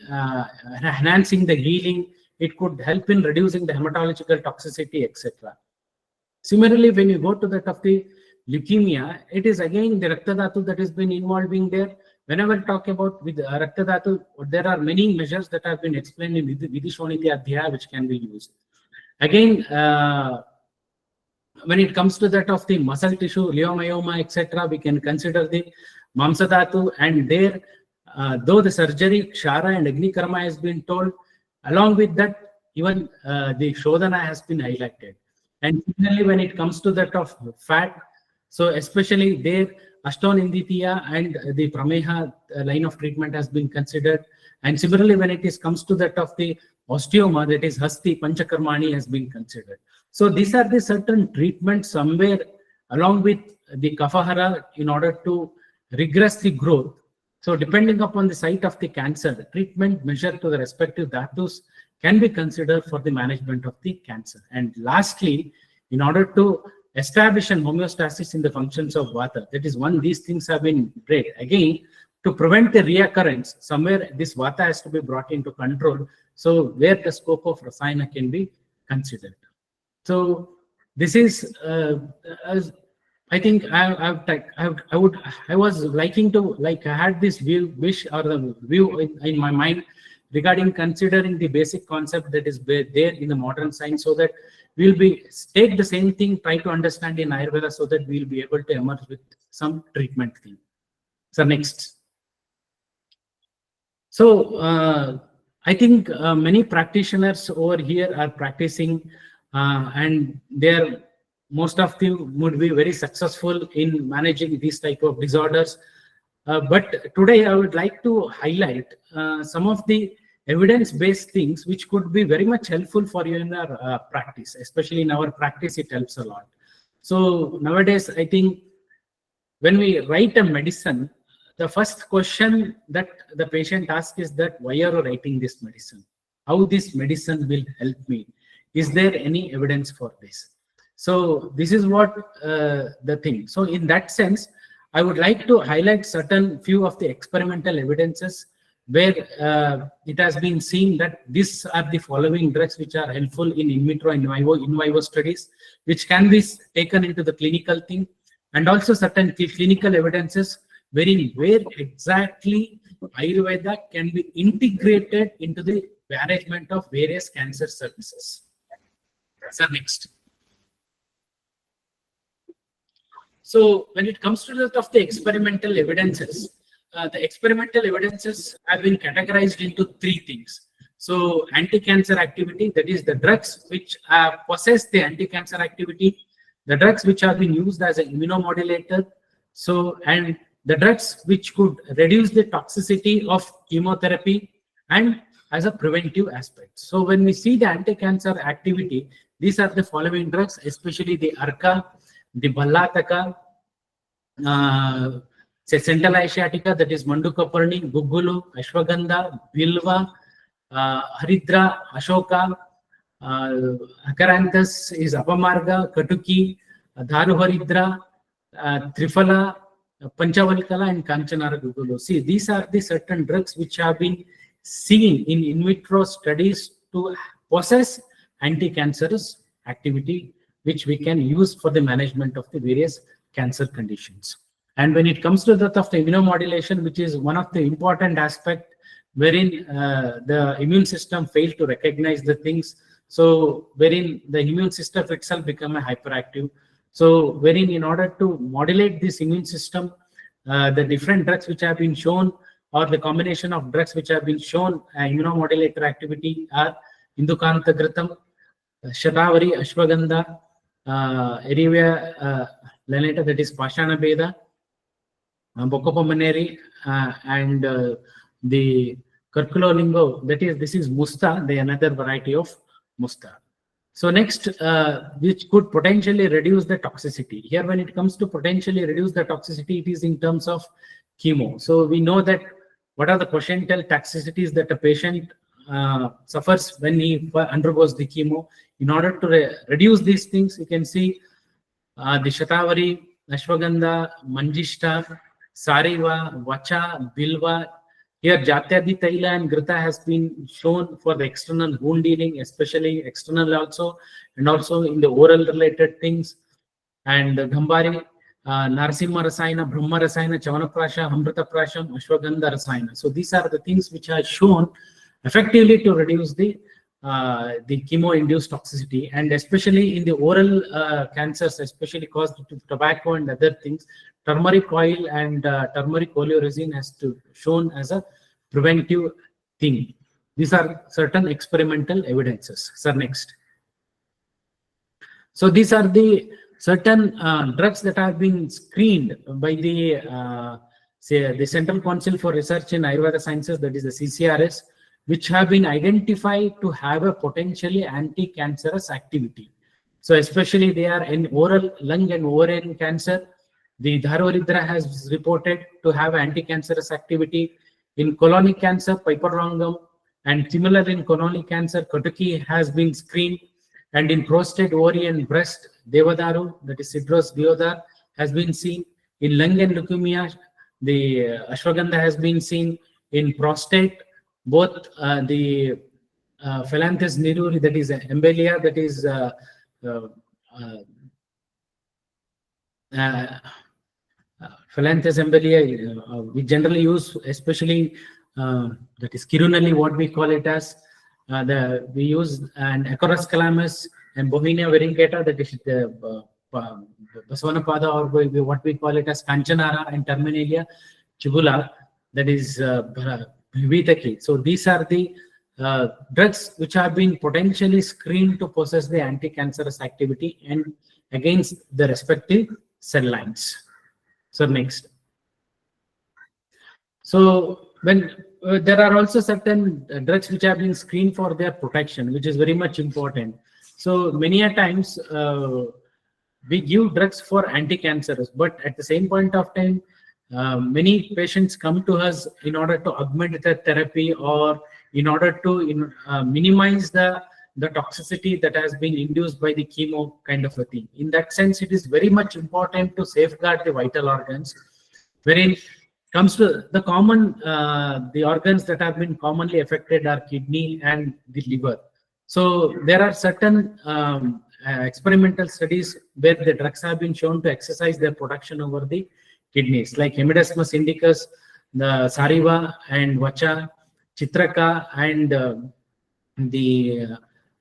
enhancing the healing, it could help in reducing the hematological toxicity, etc. Similarly, when you go to that of the leukemia, it is again the Rakta Dhatu that has been involving there. Whenever we talk about with Rakta Dhatu, there are many measures that have been explained in Vidhi Shoniti Adhyaya which can be used. Again, when it comes to that of the muscle tissue, leiomyoma, etc., we can consider the Mamsa Dhatu, and there, though the surgery, Kshara and Agni Karma has been told, along with that, even the Shodhana has been highlighted. And similarly, when it comes to that of fat, so especially there, Ashtoninditiya and the Prameha line of treatment has been considered. And similarly, when it comes to that of the osteoma, that is Hasti, Panchakarmani has been considered. So these are the certain treatments somewhere along with the Kafahara in order to regress the growth. So depending upon the site of the cancer, the treatment measure to the respective dhatus can be considered for the management of the cancer. And lastly, in order to establish an homeostasis in the functions of Vata, that is one, these things have been great. Again, to prevent the reoccurrence, somewhere this vata has to be brought into control. So where the scope of rasayana can be considered. So this is, I think I was liking to, like, I had this wish or the view in my mind regarding considering the basic concept that is there in the modern science, so that we'll be take the same thing, try to understand in Ayurveda, so that we'll be able to emerge with some treatment thing. So next. So I think many practitioners over here are practicing, and most of them would be very successful in managing these type of disorders. But today I would like to highlight some of the evidence-based things which could be very much helpful for you in our practice. Especially in our practice, it helps a lot. So nowadays, I think when we write a medicine, the first question that the patient asks is that, why are you writing this medicine? How this medicine will help me? Is there any evidence for this? So this is what the thing. So in that sense, I would like to highlight certain few of the experimental evidences where it has been seen that these are the following drugs which are helpful in vitro and in vivo studies, which can be taken into the clinical thing, and also certain clinical evidences where exactly Ayurveda can be integrated into the management of various cancer services. So next. So when it comes to the experimental evidences, the experimental evidences have been categorized into three things. So anti-cancer activity, that is the drugs which possess the anti-cancer activity, the drugs which have been used as an immunomodulator, so and the drugs which could reduce the toxicity of chemotherapy and as a preventive aspect. So when we see the anti-cancer activity, these are the following drugs, especially the Arka, the Ballataka, Central Asiatica, that is Mandukaparni, Gugulu, Ashwagandha, Bilva, Haridra, Ashoka, Acaranthus is Apamarga, Katuki, Dharu Haridra, Triphala, Panchavalkala, and Kanchanara Gugulu. See, these are the certain drugs which have been seen in vitro studies to possess anti-cancerous activity, which we can use for the management of the various cancer conditions. And when it comes to that of the immunomodulation, which is one of the important aspect wherein the immune system failed to recognize the things, so wherein the immune system itself become a hyperactive. So wherein in order to modulate this immune system, the different drugs which have been shown, or the combination of drugs which have been shown immunomodulator activity are Indukanta Gratam, Shatavari, Ashwagandha, Erivia Lanata, that is Pashana Beda, Bocopomaneri, and the Curculolingo, this is Musta, the another variety of Musta. So next, which could potentially reduce the toxicity. Here, when it comes to potentially reduce the toxicity, it is in terms of chemo. So we know that what are the potential toxicities that a patient suffers when he undergoes the chemo. In order to reduce these things, you can see the Shatavari, Ashwagandha, Manjishta, Sariva, Vacha, Bilva. Here, Jatyadi Taila and Grita has been shown for the external wound healing, especially external also, and also in the oral related things. And Gambari, Narasimha Rasayana, Brahma Rasayana, Chavanaprasha, Amrita Prasham, Ashwagandha Rasayana. So these are the things which are shown effectively to reduce the chemo-induced toxicity, and especially in the oral cancers, especially caused to tobacco and other things, turmeric oil and turmeric oleoresin has shown as a preventive thing. These are certain experimental evidences. So next. So these are the certain drugs that have been screened by the Central Council for Research in Ayurveda Sciences, that is the CCRS, which have been identified to have a potentially anti-cancerous activity. So especially they are in oral, lung and ovarian cancer. The Dharuvaridra has reported to have anti-cancerous activity. In colonic cancer, Piperlongum, and similar in colonic cancer, Katuki has been screened. And in prostate, ovarian, breast, Devadaru, that is Citros deodar, has been seen. In lung and leukemia, the ashwagandha has been seen in prostate, both the Phyllanthus niruri, that is embellia, that is Phyllanthus embellia, we generally use, especially that is Kirunelli, what we call it as. We use an Acorus calamus and Bohemia variegata, that is the Baswanapada, or what we call it as Kanchanara, and Terminalia chibula, that is Vitaki. So these are the drugs which have been potentially screened to possess the anti-cancerous activity and against the respective cell lines. So next. So when there are also certain drugs which have been screened for their protection, which is very much important. So many a times we give drugs for anti-cancerous, but at the same point of time, many patients come to us in order to augment the therapy, or in order to minimize the toxicity that has been induced by the chemo kind of a thing. In that sense, it is very much important to safeguard the vital organs, wherein comes to the common, the organs that have been commonly affected are kidney and the liver. So there are certain experimental studies where the drugs have been shown to exercise their production over the kidneys, like Hemidesmus indicus, the Sariva and Vacha, Chitraka, and the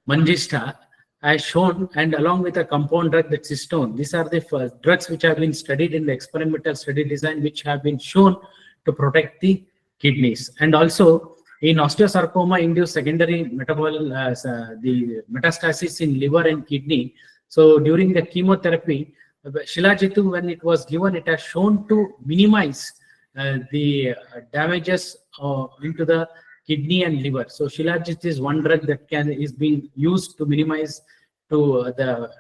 Mangista as shown, and along with a compound drug, that's Cystone. These are the first drugs which have been studied in the experimental study design, which have been shown to protect the kidneys. And also in osteosarcoma induced secondary the metastasis in liver and kidney. So during the chemotherapy, Shilajit, when it was given, it has shown to minimize the damages into the kidney and liver. So Shilajit is one drug that is being used to minimize the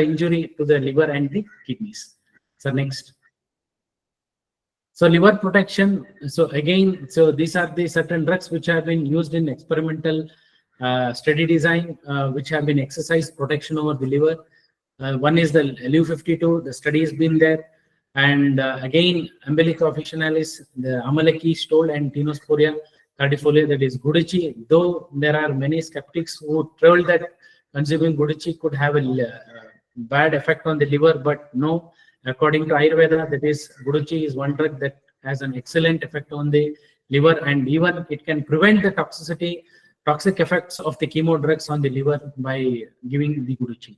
injury to the liver and the kidneys. So next. So liver protection. So again, so these are the certain drugs which have been used in experimental study design, which have been exercised protection over the liver. One is the LU52. The study has been there. And again, Embolica officinalis, the Amalaki stole, and Tinosporia cardifolia, that is Guduchi. Though there are many skeptics who told that consuming Guduchi could have a bad effect on the liver, but no. According to Ayurveda, that is Guduchi is one drug that has an excellent effect on the liver, and even it can prevent the toxic effects of the chemo drugs on the liver by giving the Guduchi.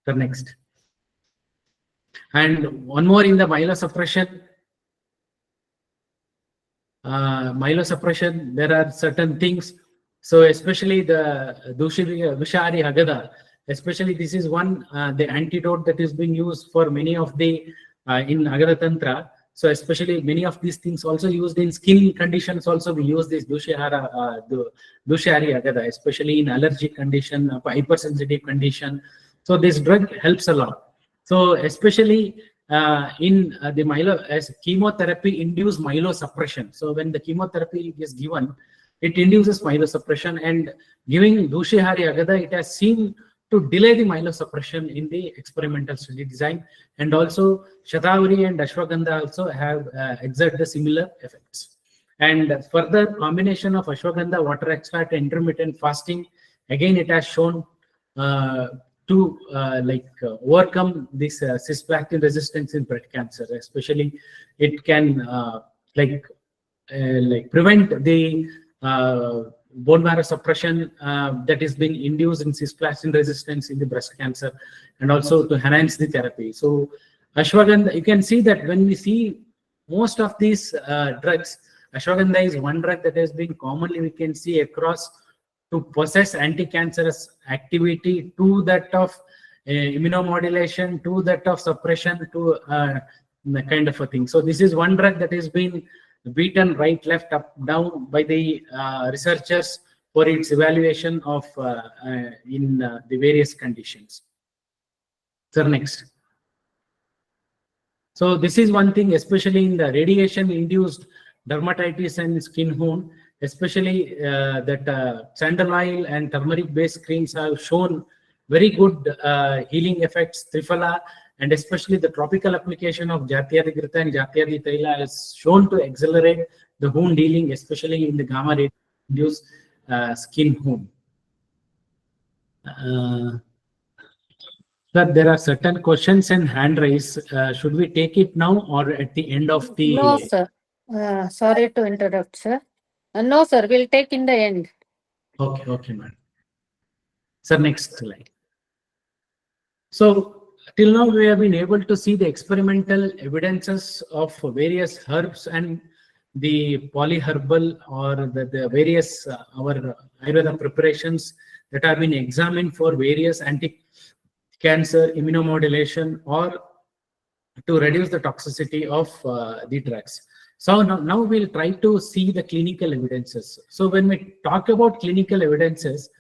The next. And one more in the myelosuppression. Myelosuppression, there are certain things. So especially the Vishari Hagada, especially this is one, the antidote that is being used for many of the, in Agada Tantra. So especially many of these things also used in skin conditions, also we use this Dushari Agada, especially in allergic condition, hypersensitive condition. So this drug helps a lot. So especially in the chemotherapy induced myelosuppression. So when the chemotherapy is given, it induces myelosuppression, and giving Dushihari Agada, it has seen to delay the myelosuppression in the experimental study design. And also Shatavari and Ashwagandha also have exerted similar effects. And further combination of Ashwagandha, water extract, and intermittent fasting, again it has shown to overcome this cisplatin resistance in breast cancer. Especially it can prevent the bone marrow suppression that is being induced in cisplatin resistance in the breast cancer, and also to enhance the therapy. So Ashwagandha, you can see that when we see most of these drugs, Ashwagandha is one drug that has been commonly, we can see across, to possess anti-cancerous activity, to that of immunomodulation, to that of suppression, to kind of a thing. So this is one drug that has been beaten right, left, up, down by the researchers for its evaluation of in the various conditions. So next. So this is one thing, especially in the radiation-induced dermatitis and skin wound, especially that sandal oil and turmeric-based creams have shown very good healing effects. Triphala and especially the topical application of Jatyadi Grita and Jatyadi Taila is shown to accelerate the wound healing, especially in the gamma ray induced skin wound. Sir, there are certain questions and hand raise. Should we take it now or at the end of the?
No, sir. Sorry to interrupt, sir. No, sir. We'll take in the end.
Okay, okay, madam. Sir, next slide. So, till now we have been able to see the experimental evidences of various herbs and the polyherbal or the various our Ayurveda preparations that have been examined for various anti-cancer, immunomodulation, or to reduce the toxicity of the drugs. So now we'll try to see the clinical evidences. So when we talk about clinical evidences,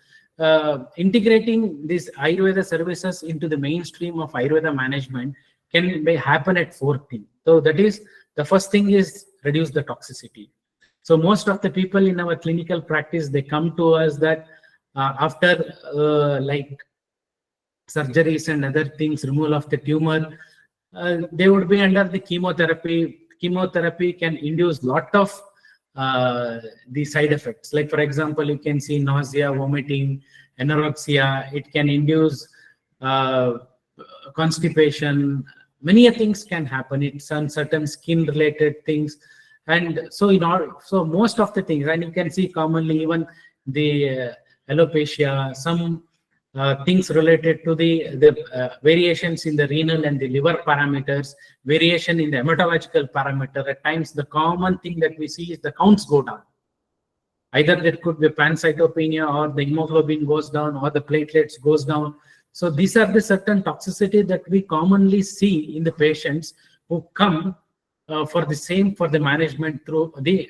integrating these Ayurveda services into the mainstream of Ayurveda management can happen at 4 things. So that is, the first thing is reduce the toxicity. So most of the people in our clinical practice, they come to us that after like surgeries and other things, removal of the tumor, they would be under the chemotherapy. Chemotherapy can induce lot of the side effects. Like for example, you can see nausea, vomiting, anorexia. It can induce constipation. Many things can happen. It's on certain skin-related things, and so so most of the things, and you can see commonly even the alopecia, some things related to the variations in the renal and the liver parameters, variation in the hematological parameter. At times, the common thing that we see is the counts go down. Either there could be pancytopenia, or the hemoglobin goes down, or the platelets goes down. So these are the certain toxicity that we commonly see in the patients who come for the management through the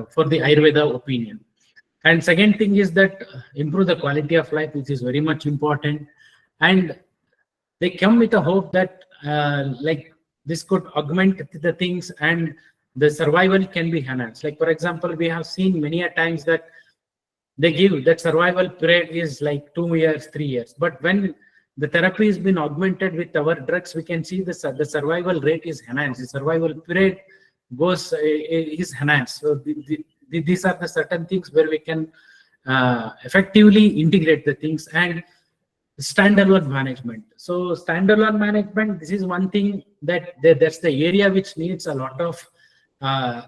for the Ayurveda opinion. And second thing is that improve the quality of life, which is very much important. And they come with a hope that like this could augment the things and the survival can be enhanced. Like for example, we have seen many a times that they give that survival period is like 2 years, 3 years. But when the therapy has been augmented with our drugs, we can see the survival rate is enhanced. The survival period is enhanced. So these are the certain things where we can effectively integrate the things. And standalone management. So standalone management, this is one thing that that's the area which needs a lot of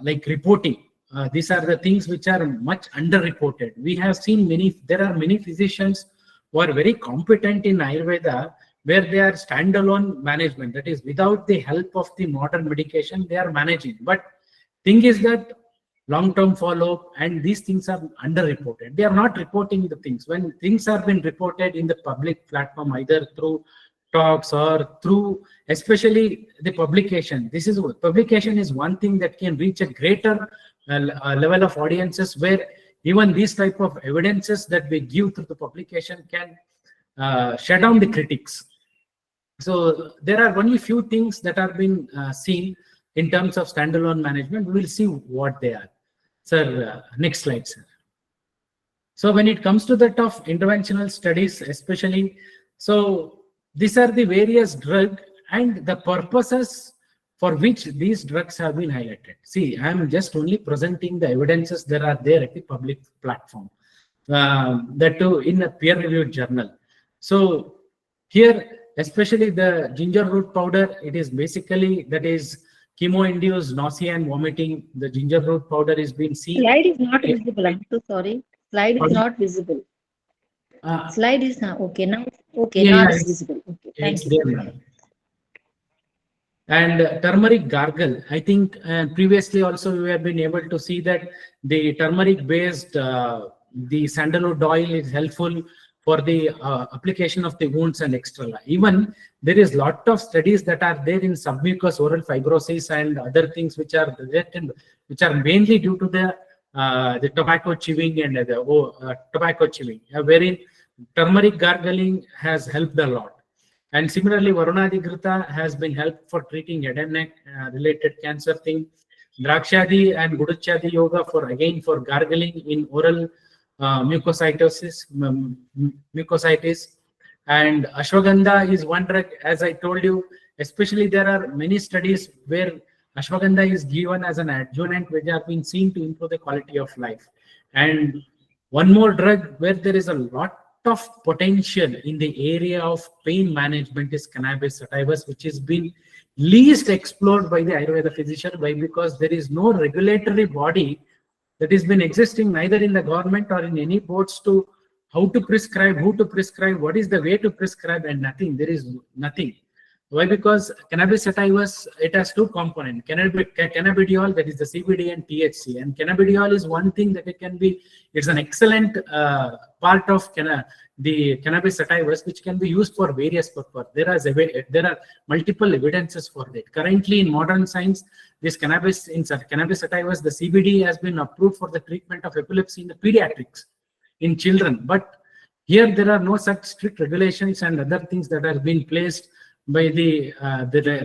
like reporting. These are the things which are much underreported. We have seen there are many physicians who are very competent in Ayurveda, where they are standalone management. That is, without the help of the modern medication, they are managing. But thing is that long-term follow-up and these things are underreported. They are not reporting the things. When things are being reported in the public platform, either through talks or through, especially the publication. Publication is one thing that can reach a greater level of audiences, where even these type of evidences that we give through the publication can shut down the critics. So there are only few things that are being seen in terms of standalone management. We will see what they are. Sir, next slide, sir. So when it comes to that of interventional studies, especially, so these are the various drugs and the purposes for which these drugs have been highlighted. See, I am just only presenting the evidences that are there at the public platform, that too in a peer-reviewed journal. So here, especially the ginger root powder, it is basically, that is chemo-induced nausea and vomiting. The ginger root powder is being seen.
Slide is not visible. I'm so sorry. Slide is not visible. Slide is not okay now. Okay,
Yeah,
now
yeah,
it's visible. Okay, thank you.
There. And turmeric gargle, I think previously also we have been able to see that the turmeric based the sandalwood oil is helpful for the application of the wounds and extra. Even there is lot of studies that are there in submucous oral fibrosis and other things which are mainly due to the tobacco chewing and tobacco chewing, wherein turmeric gargling has helped a lot. And similarly, Varunadi Grita has been helped for treating head and neck related cancer thing. Drakshadi and Guduchadi Yoga for gargling in oral mucositis. And ashwagandha is one drug, as I told you, especially there are many studies where ashwagandha is given as an adjuvant, which have been seen to improve the quality of life. And one more drug where there is a lot of potential in the area of pain management is cannabis sativus, which has been least explored by the Ayurveda physician. Why? Because there is no regulatory body that has been existing neither in the government or in any boards to how to prescribe, who to prescribe, what is the way to prescribe, and nothing. There is nothing. Why? Because cannabis sativus, it has two components. Cannabidiol, that is the CBD, and THC. And cannabidiol is one thing that it can be, it's an excellent part of the cannabis sativus, which can be used for various purposes. There are multiple evidences for that. Currently, in modern science, this cannabis sativus, the CBD, has been approved for the treatment of epilepsy in the pediatrics, in children. But here there are no such strict regulations and other things that have been placed by the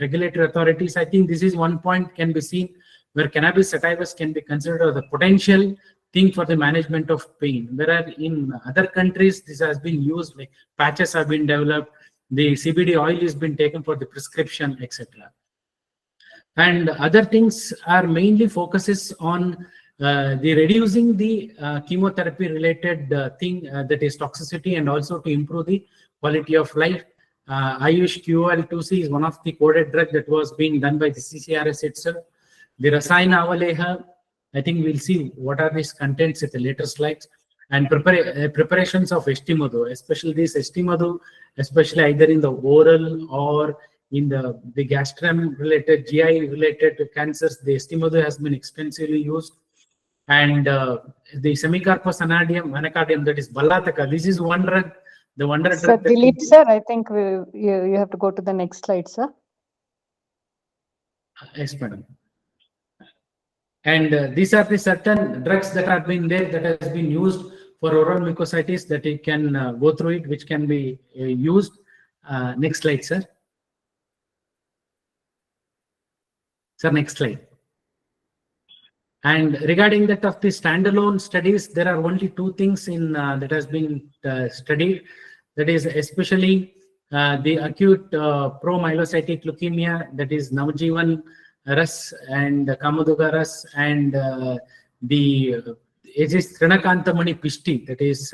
regulatory authorities. I think this is one point can be seen where cannabis sativus can be considered the potential thing for the management of pain. Whereas in other countries, this has been used, like patches have been developed, the CBD oil has been taken for the prescription, etc. And other things are mainly focuses on the reducing the chemotherapy related thing that is toxicity, and also to improve the quality of life. AYUSH QOL2C is one of the coded drug that was being done by the CCRS itself. The Rasayana Avaleha, I think we'll see what are these contents at the later slides. And preparations of Estimado, especially this Estimado, especially either in the oral or in the gastrum related, GI related cancers, the Estimado has been extensively used. And the Semicarpus anacardium, that is Balataka, this is one drug. The wonder
Sir,
drug.
Dilip sir, I think you have to go to the next slide, sir.
Yes, madam. And these are the certain drugs that have been there that has been used for oral mucositis, that it can go through it, which can be used. Next slide, sir. Sir, next slide. And regarding that of the standalone studies, there are only two things in that has been studied. That is especially the acute promyelocytic leukemia, that is Navjeevan Ras and Kamaduga Ras, and the Trinakantamani Pishti, that is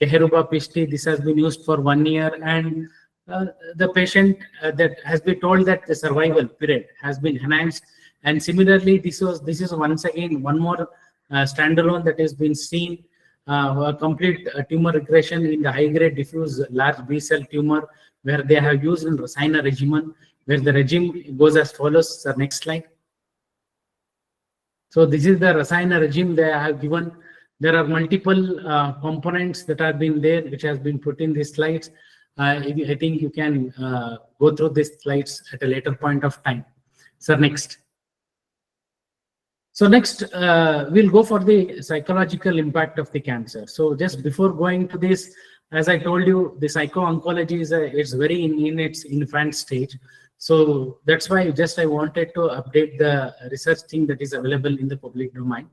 Keheruba Pishti. This has been used for 1 year, and the patient that has been told that the survival period has been enhanced. And similarly, this is once again one more standalone that has been seen, a complete tumor regression in the high-grade diffuse large B-cell tumor, where they have used in Rasayana regimen, where the regime goes as follows. Sir, next slide. So this is the Rasayana regime they have given. There are multiple components that have been there, which has been put in these slides. I think you can go through these slides at a later point of time. Sir, next. So next, we'll go for the psychological impact of the cancer. So just before going to this, as I told you, the psycho-oncology is very in its infant stage. So that's why I wanted to update the research thing that is available in the public domain.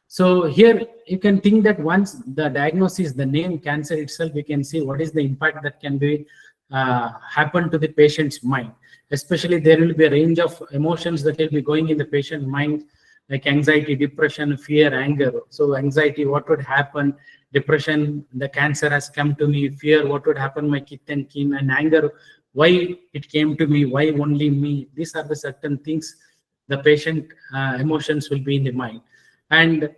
So here you can think that once the diagnosis, the name cancer itself, we can see what is the impact that can be happen to the patient's mind. Especially there will be a range of emotions that will be going in the patient's mind, like anxiety, depression, fear, anger. So anxiety, what would happen? Depression, the cancer has come to me. Fear, what would happen my kith and kin? And anger, why it came to me? Why only me? These are the certain things the patient emotions will be in the mind. And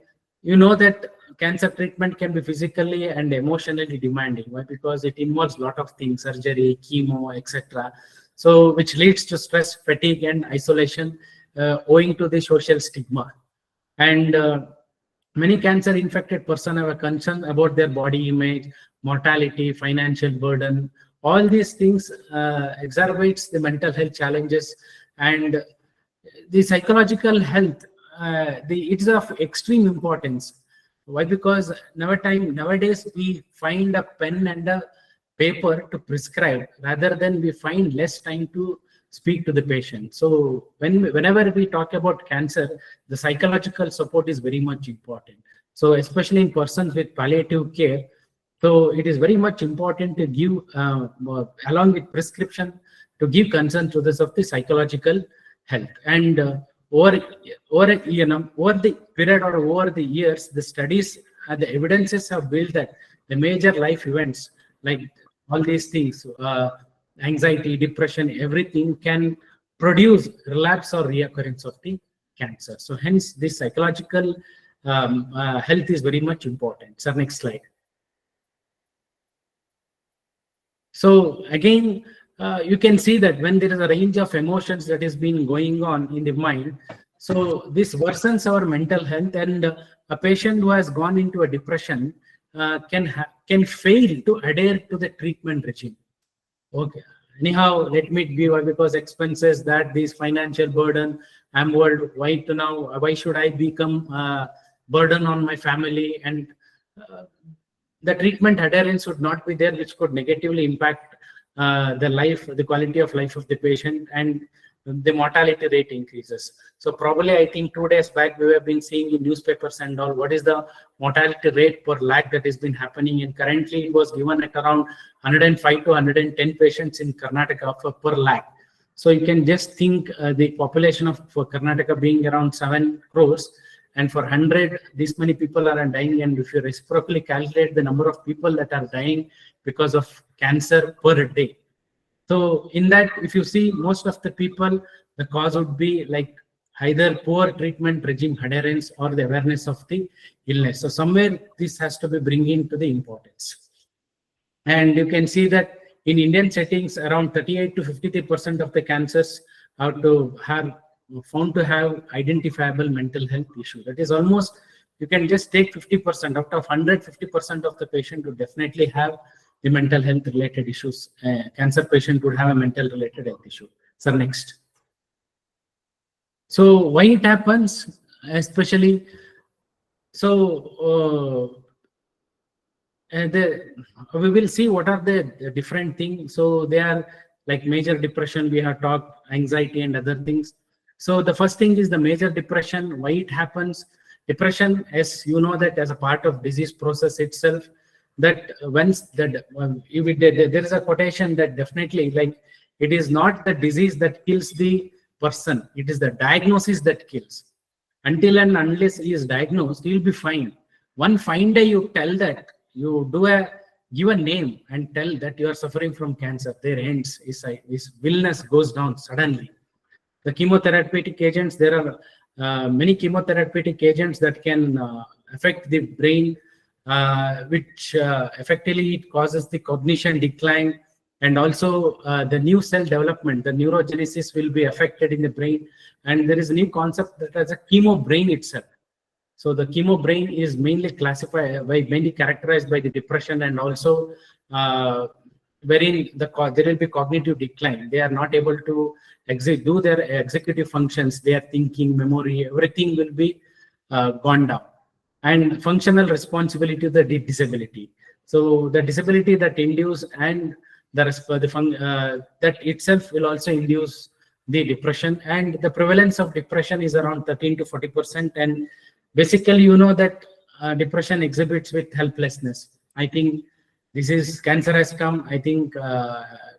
you know that cancer treatment can be physically and emotionally demanding. Why? Because it involves a lot of things, surgery, chemo, etc. So which leads to stress, fatigue, and isolation, owing to the social stigma. And many cancer infected persons have a concern about their body image, mortality, financial burden. All these things exacerbates the mental health challenges, and the psychological health. It is of extreme importance. Why? Because nowadays we find a pen and a paper to prescribe, rather than we find less time to speak to the patient. So whenever we talk about cancer, the psychological support is very much important. So especially in persons with palliative care, So it is very much important to give, along with prescription, to give concern to this of the psychological health. And over the period or over the years, the studies, the evidences have built that the major life events like all these things, anxiety, depression, everything can produce relapse or reoccurrence of the cancer. So hence this psychological health is very much important. So next slide. So again, you can see that when there is a range of emotions that has been going on in the mind, so this worsens our mental health, and a patient who has gone into a depression can fail to adhere to the treatment regime. Okay. Anyhow, let me give, because expenses, that this financial burden, I'm worried, why should I become a burden on my family? And the treatment adherence would not be there, which could negatively impact the quality of life of the patient, and the mortality rate increases. So probably I think 2 days back we have been seeing in newspapers and all what is the mortality rate per lakh that has been happening, and currently it was given at around 105 to 110 patients in Karnataka per lakh. So you can just think the population for Karnataka being around 7 crores, and for 100 this many people are dying, and if you reciprocally calculate the number of people that are dying because of cancer per day. So in that, if you see, most of the people, the cause would be like either poor treatment regime adherence or the awareness of the illness. So somewhere this has to be bringing to the importance. And you can see that in Indian settings, around 38 to 53% of the cancers are found to have identifiable mental health issue. That is almost, you can just take 50% out of 100, 50% of the patient would definitely have the mental health related issues. Cancer patient would have a mental related health issue. So next. So why it happens, especially, so we will see what are the different things. So they are like major depression, we have talked, anxiety and other things. So the first thing is the major depression. Why it happens? Depression, as you know, that as a part of disease process itself, that once that there is a quotation that definitely, like, it is not the disease that kills the person, it is the diagnosis that kills. Until and unless he is diagnosed, he will be fine. One fine day you tell that, you give a name and tell that you are suffering from cancer, there ends, his willness goes down suddenly. The chemotherapeutic agents, there are many chemotherapeutic agents that can affect the brain, which effectively it causes the cognition decline, and also the new cell development, the neurogenesis will be affected in the brain. And there is a new concept that as a chemo brain itself. So the chemo brain is mainly characterized by the depression, and also wherein there will be cognitive decline. They are not able to do their executive functions, their thinking, memory, everything will be gone down. And functional responsibility, the disability. So the disability that induce and that itself will also induce the depression, and the prevalence of depression is around 13 to 40%. And basically, you know that depression exhibits with helplessness. I think this is cancer has come. I think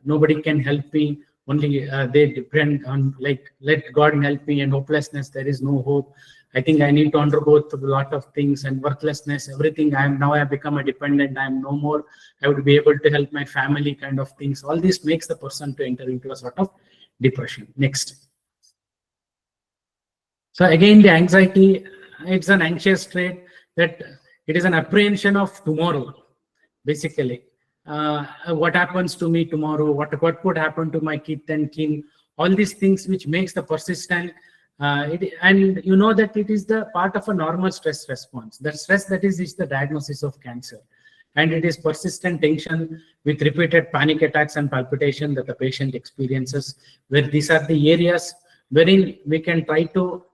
nobody can help me. Only they depend on, like, let God help me, and hopelessness. There is no hope. I think I need to undergo a lot of things, and worthlessness, everything. I have become a dependent. I am no more. I would be able to help my family, kind of things. All this makes the person to enter into a sort of depression. Next. So again, the anxiety, it's an anxious trait that it is an apprehension of tomorrow, basically. What happens to me tomorrow? What could happen to my kith and kin? All these things which makes the persistent. And you know that it is the part of a normal stress response. The stress that is the diagnosis of cancer. And it is persistent tension with repeated panic attacks and palpitation that the patient experiences, where these are the areas wherein we can try to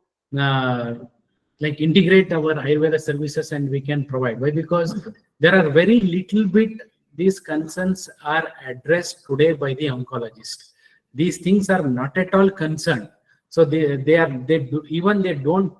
like integrate our Ayurveda services and we can provide. Why? Because there are very little bit these concerns are addressed today by the oncologist. These things are not at all concerned. So they don't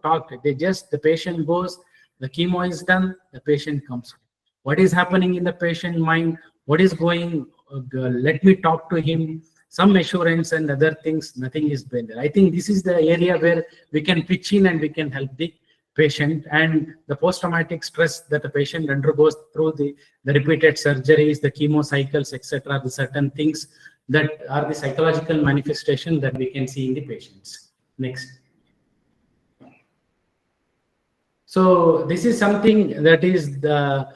talk. The patient goes, the chemo is done, the patient comes. what is happening in the patient mind, what is going, let me talk to him, some assurance and other things, nothing is been there. I think this is the area where we can pitch in and we can help the patient. And the post-traumatic stress that the patient undergoes through the repeated surgeries, the chemo cycles, etc., the certain things that are the psychological manifestation that we can see in the patients. Next. So this is something that is the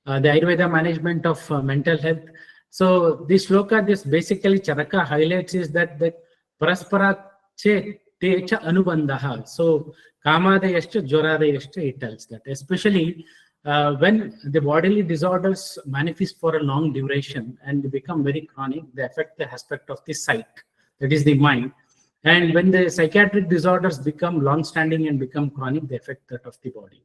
Ayurveda management of mental health. So this shloka, this basically Charaka highlights is that paraspara che techa anubandha. So kamadayashcha joradayashcha, it tells that, especially when the bodily disorders manifest for a long duration and become very chronic, they affect the aspect of the psyche, that is the mind. And when the psychiatric disorders become long-standing and become chronic, they affect that of the body.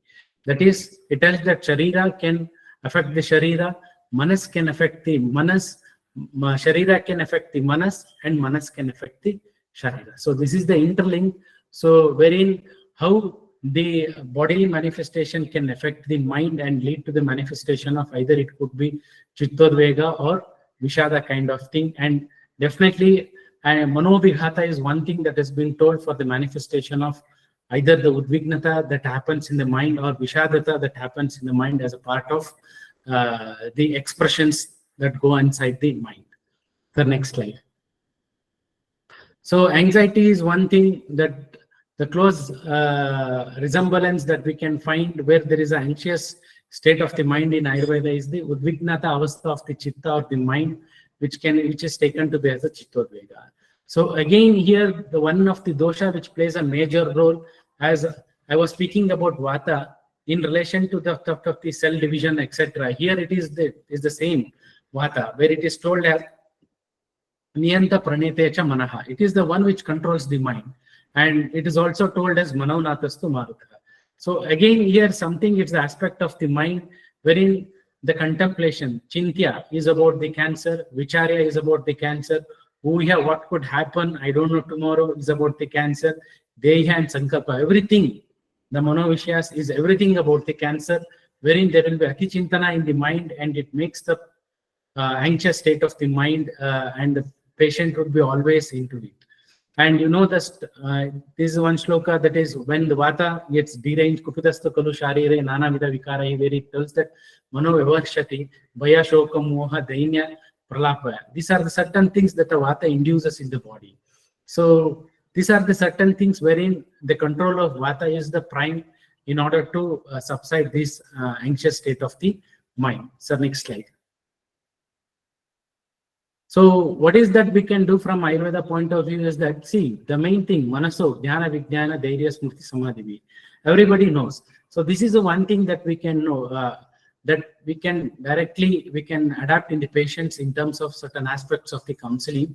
That is, it tells that Sharira can affect the Sharira, Manas can affect the Manas, Sharira can affect the Manas, and Manas can affect the Sharira. So this is the interlink. So wherein how the bodily manifestation can affect the mind and lead to the manifestation of either it could be Chittodvega or Vishada kind of thing. And definitely Manobhighata is one thing that has been told for the manifestation of either the Udvignata that happens in the mind or Vishadata that happens in the mind as a part of the expressions that go inside the mind. The next slide. So anxiety is one thing that the close resemblance that we can find where there is an anxious state of the mind in Ayurveda is the Udvignata avastha of the Chitta or the mind, which is taken to be as a Chittodvega. So again here, the one of the dosha which plays a major role, as I was speaking about Vata in relation to the theft of the cell division, etc. Here it is the same Vata, where it is told as Niyanta Pranetecha Manaha. It is the one which controls the mind. And it is also told as Manavnatastu Marutha. So again here something, it's the aspect of the mind wherein the contemplation, Chintya is about the cancer, Vicharya is about the cancer, Uya, what could happen, I don't know tomorrow, is about the cancer, Deha and Sankalpa, everything, the Manovishas is everything about the cancer, wherein there will be Ati Chintana in the mind and it makes the anxious state of the mind and the patient would be always into it. And you know this is one shloka that is when the Vata gets deranged, Kupitastha Kalu Sharire Nana Vida Vikara, where it tells that Mano Vivakshati, Bhaya Shoka Moha Dainya Pralapaya. These are the certain things that the Vata induces in the body. So these are the certain things wherein the control of Vata is the prime in order to subside this anxious state of the mind. So next slide. So what is that we can do from Ayurveda point of view is that, see, the main thing, Manaso, Dhyana, Vijnana, Dairya, Smrti, Samadhi, everybody knows. So this is the one thing that we can know, that we can adapt in the patients in terms of certain aspects of the counseling.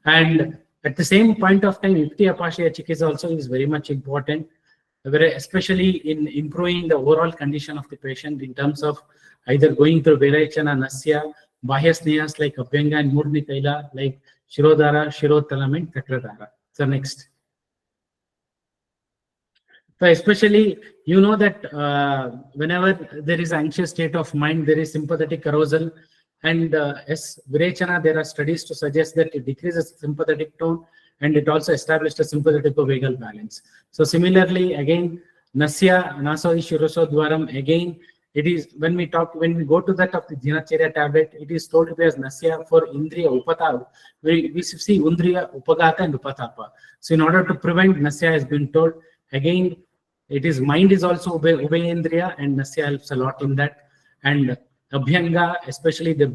And at the same point of time, Yukti Apashya Chikitsa also is very much important, especially in improving the overall condition of the patient in terms of either going through Virachana, Nasya, Bahya snehas like Abhyanga and Murni Kaila, like Shirodhara, Shirotalam and Takradhara. So next. So especially, you know that whenever there is anxious state of mind, there is sympathetic arousal. And as Virachana, there are studies to suggest that it decreases sympathetic tone and it also established a sympathetico-vagal balance. So similarly, again, Nasya, Nasoi Shirosodwaram, again, it is when we go to that of the Dinacharya tablet, it is told to be as Nasya for Indriya Upatapa. We see Undriya Upagata and Upatapa. So in order to prevent, Nasya has been told, again, it is mind is also Ubhayendriya and Nasya helps a lot in that. And Abhyanga, especially the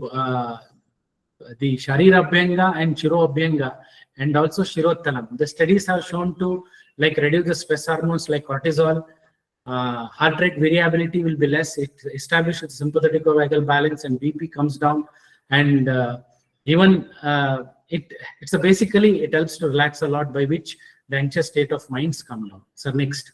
Sharira Abhyanga and Shiro Abhyanga and also Shirotalam. The studies have shown to like reduce the stress hormones like cortisol, heart rate variability will be less, it establishes sympathetico-vagal balance and BP comes down, and even it's basically it helps to relax a lot, by which the anxious state of minds come down. So next.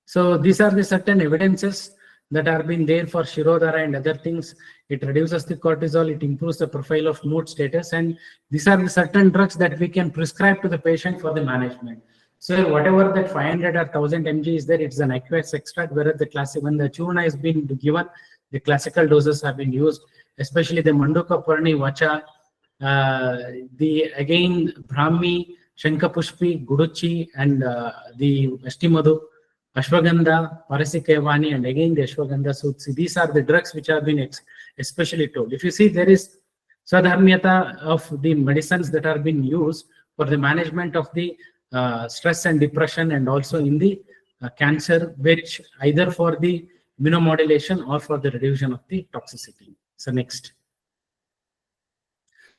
So these are the certain evidences that are been there for Shirodhara and other things. It reduces the cortisol, it improves the profile of mood status, and these are the certain drugs that we can prescribe to the patient for the management. So whatever that 500 or 1000 mg is there, it's an aqueous extract, whereas the classic, when the churna has been given, the classical doses have been used, especially the Manduka Purni Vacha, the again Brahmi, Shankapushpi, Guduchi, and the Ashtimadu, Ashwagandha, Parasikevani, and again the Ashwagandha Sutsi. These are the drugs which have been especially told. If you see, there is Swadharmyata of the medicines that are being used for the management of the stress and depression, and also in the cancer, which either for the immunomodulation or for the reduction of the toxicity. So next.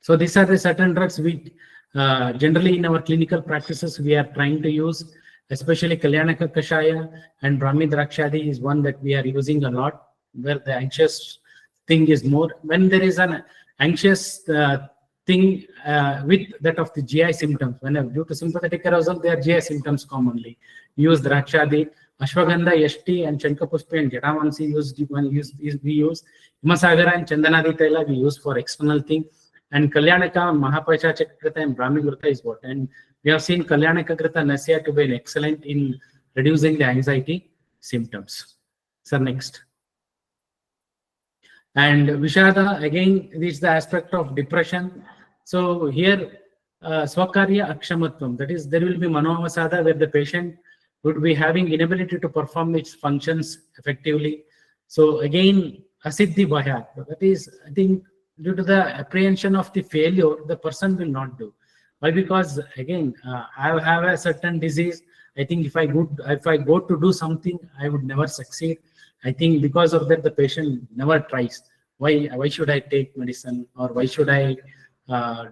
So these are the certain drugs we generally in our clinical practices we are trying to use, especially Kalyanaka Kashaya and Brahmi Drakshadi is one that we are using a lot, where the anxious thing is more. When there is an anxious thing with that of the GI symptoms, when due to sympathetic arousal, there are GI symptoms commonly. We use Drakshadi, Ashwagandha, Yashti, and Shankapushpi and Jatavansi we use. Himasagara and Chandanadi Taila we use for external thing. And Kalyanaka, Mahapacha Chakrita, and Brahmi Grita is what. And we have seen Kalyanaka Grita Nasya to be an excellent in reducing the anxiety symptoms. So next. And Vishada, again, this is the aspect of depression. So here, Swakarya Akshamatvam, that is, there will be Manoavasada where the patient would be having inability to perform its functions effectively. So again, Asiddhi Bhaya, that is, I think, due to the apprehension of the failure, the person will not do. Why? Because again, I have a certain disease. I think if I go to do something, I would never succeed. I think because of that, the patient never tries. Why should I take medicine, or why should I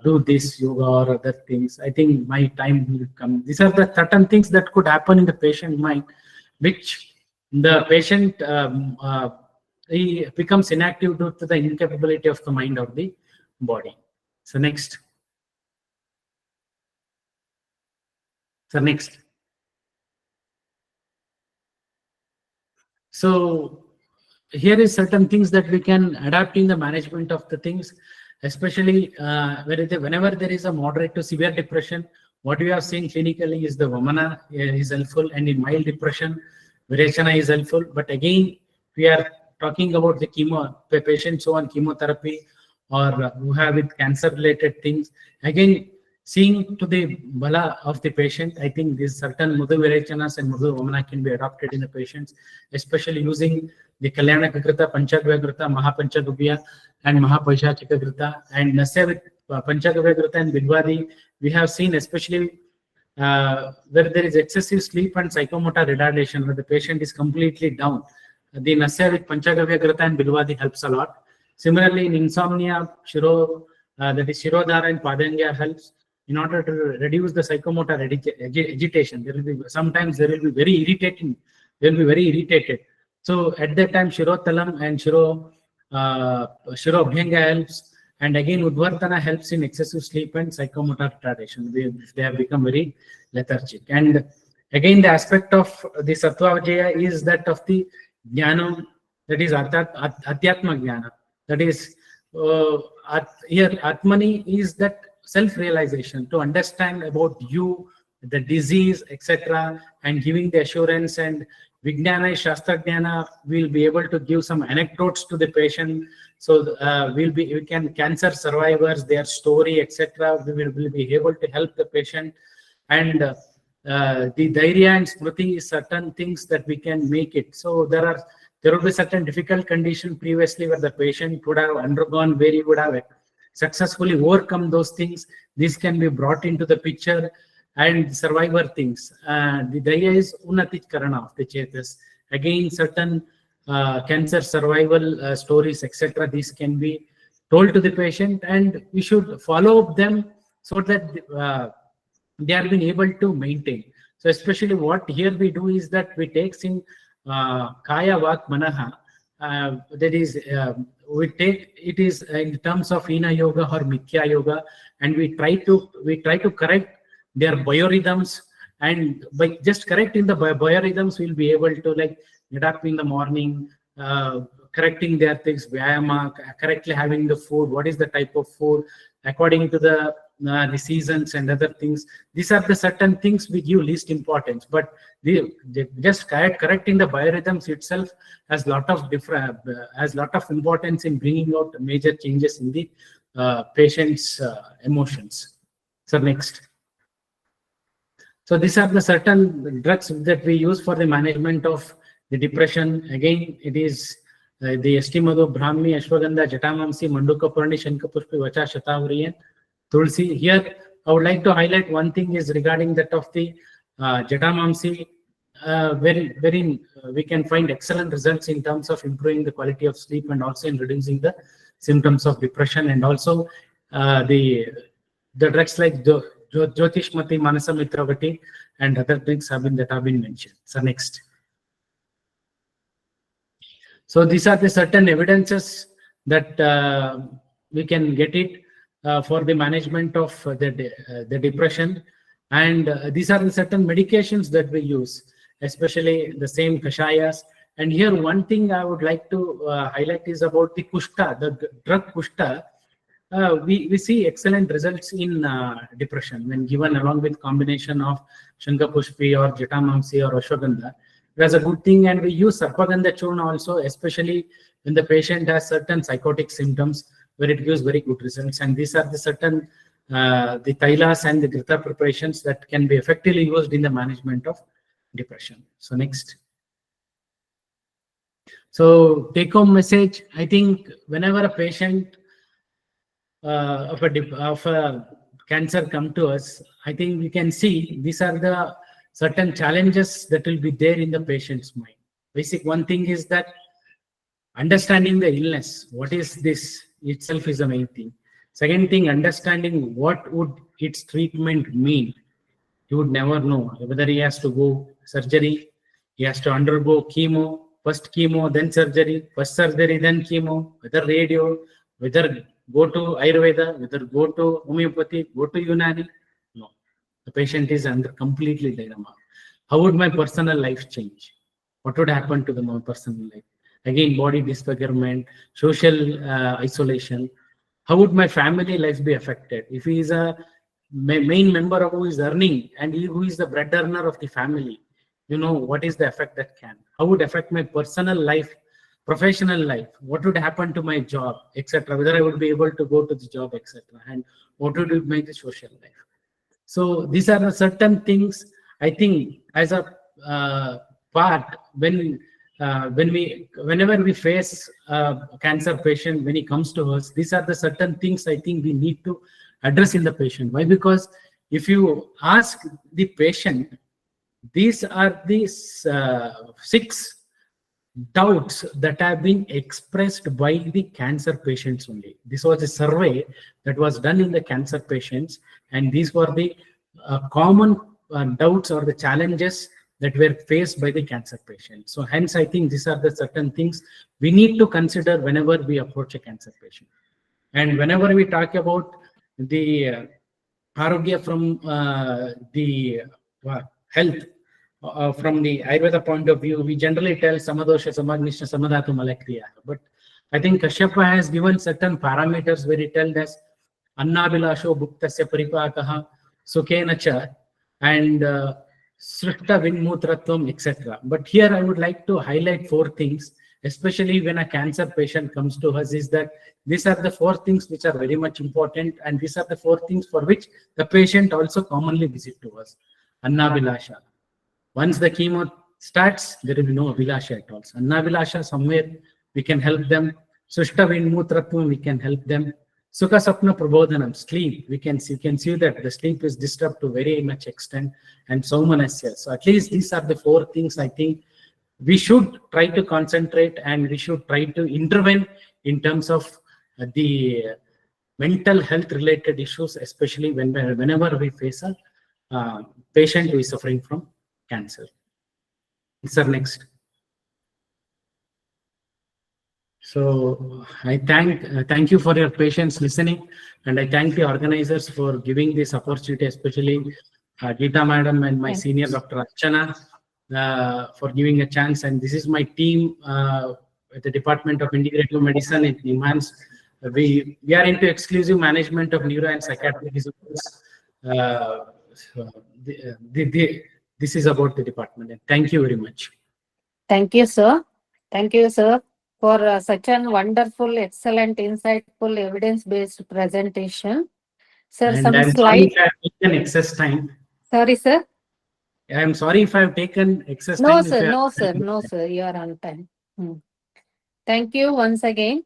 do this yoga or other things? I think my time will come. These are the certain things that could happen in the patient mind, which the patient he becomes inactive due to the incapability of the mind or the body. So next. So next. So here is certain things that we can adapt in the management of the things, especially whenever there is a moderate to severe depression. What we have seen clinically is the Vamana is helpful, and in mild depression, Virechana is helpful. But again, we are talking about the chemo, the patients who are on chemotherapy or who have with cancer-related things. Again, seeing to the bala of the patient, I think these certain Mudhu Virechanas and Mudhu Vamana can be adopted in the patients, especially using the Kalyanaka Krita, Panchagavya Krita, Mahapanchagavya, and Mahapaishachika Krita, and Nasya with Panchagavya Krita and Bidwadi. We have seen, especially where there is excessive sleep and psychomotor retardation, where the patient is completely down. The Nasya with Panchagavya Krita and Bilwadi helps a lot. Similarly, in insomnia, that is Shirodhara and Padangya helps in order to reduce the psychomotor agitation. There will be sometimes there will be very irritating. They will be very irritated. So at that time, Shirotalam and Shirobhyanga helps, and again Udvartana helps in excessive sleep and psychomotor retardation. They have become very lethargic. And again, the aspect of the Sattva Vijaya is that of the Jnanam, that is Adhyatma Jnana. That is, here Atmani is that self-realization, to understand about you, the disease, etc., and giving the assurance. And Vijnana, Shastra Jnana will be able to give some anecdotes to the patient. So we can cancer survivors, their story, etc. We will be able to help the patient. And the Dhairya and Smriti is certain things that we can make it. So there will be certain difficult condition previously where the patient would have undergone, where he would have successfully overcome those things. This can be brought into the picture, and survivor things. The Dhairya is Unnati Karana of the Chetas. Again, certain cancer survival stories, etc. These can be told to the patient, and we should follow up them so that they are being able to maintain. So especially what here we do is that we take in Kaya Vak Manaha, that is, we take it is in terms of Hina Yoga or Mithya Yoga, and we try to correct their biorhythms, and by just correcting the biorhythms, we'll be able to like get up in the morning, correcting their things, Vyayama, correctly having the food, what is the type of food, according to the the seasons and other things. These are the certain things we give least importance, but just correcting the biorhythms itself has lot of importance in bringing out major changes in the patient's emotions. So next. So these are the certain drugs that we use for the management of the depression. Again, it is the Estimado, Brahmi, Ashwagandha, Jatamamsi, Mandukapurni, Shankapushpi, Vacha, Shatavari, and Tulsi. Here, I would like to highlight one thing is regarding that of the Jatamamsi. We can find excellent results in terms of improving the quality of sleep and also in reducing the symptoms of depression, and also the drugs like Jyotishmati, Manasamitravati, and other things that have been mentioned. So next. So these are the certain evidences that we can get it for the management of the depression, and these are the certain medications that we use, especially the same kashayas. And here one thing I would like to highlight is about the kushta, the drug kushta. We see excellent results in depression when given along with combination of Shankapushpi or Jatamamsi or Ashwagandha. That's a good thing, and we use Sarpagandha Churna also, especially when the patient has certain psychotic symptoms, where it gives very good results. And these are the certain the Thailas and the Grita preparations that can be effectively used in the management of depression. So next. So take home message, I think whenever a patient of a cancer come to us, I think we can see these are the certain challenges that will be there in the patient's mind. Basic one thing is that understanding the illness, what is this itself is the main thing. Second thing, understanding what would its treatment mean. He would never know whether he has to go surgery, he has to undergo chemo, first chemo, then surgery, first surgery, then chemo, whether radio, whether go to Ayurveda, whether go to homeopathy, go to Unani. No, the patient is under completely dilemma. How would my personal life change? What would happen to my personal life? Again, body disfigurement, social isolation. How would my family life be affected? If he is a main member who is earning and who is the bread earner of the family, you know, what is the effect that can? How would affect my personal life, professional life? What would happen to my job, etc.? Whether I would be able to go to the job, etc. And what would it make the social life? So these are the certain things I think as a part whenever we face a cancer patient, when he comes to us, these are the certain things I think we need to address in the patient. Why? Because if you ask the patient, these are these 6 doubts that have been expressed by the cancer patients only. This was a survey that was done in the cancer patients, and these were the common doubts or the challenges that were faced by the cancer patient. So hence, I think these are the certain things we need to consider whenever we approach a cancer patient. And whenever we talk about the Arogya from the health, from the Ayurveda point of view, we generally tell Samadosha, Samagnisha, Samadhatu, Malakriya. But I think Kashyapa has given certain parameters where he tells us Annabilasho Bhuktasya Paripakaha Sukhena Cha and Srishta Vinmutratvam, etc. But here I would like to highlight 4 things, especially when a cancer patient comes to us, is that these are the 4 things which are very much important, and these are the 4 things for which the patient also commonly visit to us. Annabilasha. Once the chemo starts, there will be no Abhilasha at all. So Annabilasha, somewhere we can help them. Srishta Vinmutratvam, we can help them. Sukha Sapna Prabodhanam, sleep, we can see that the sleep is disturbed to very much extent, and Saumanasya. So at least these are the 4 things I think we should try to concentrate, and we should try to intervene in terms of the mental health related issues, especially whenever we face a patient who is suffering from cancer. Sir, next. So I thank you for your patience listening, and I thank the organizers for giving this opportunity, especially Geeta Madam and my senior Dr. Archana for giving a chance. And this is my team at the Department of Integrative Medicine in NIMHANS, we are into exclusive management of neuro and psychiatric disorders. So this is about the department. And thank you very much.
Thank you, sir. Thank you, sir, for such a wonderful, excellent, insightful, evidence-based presentation. Sir,
And
some
I'm sorry
slides.
if I have taken excess time.
Sorry, sir.
I'm sorry if I have taken excess
No,
time.
sir. No, sir. No, sir. You are on time. Thank you once again.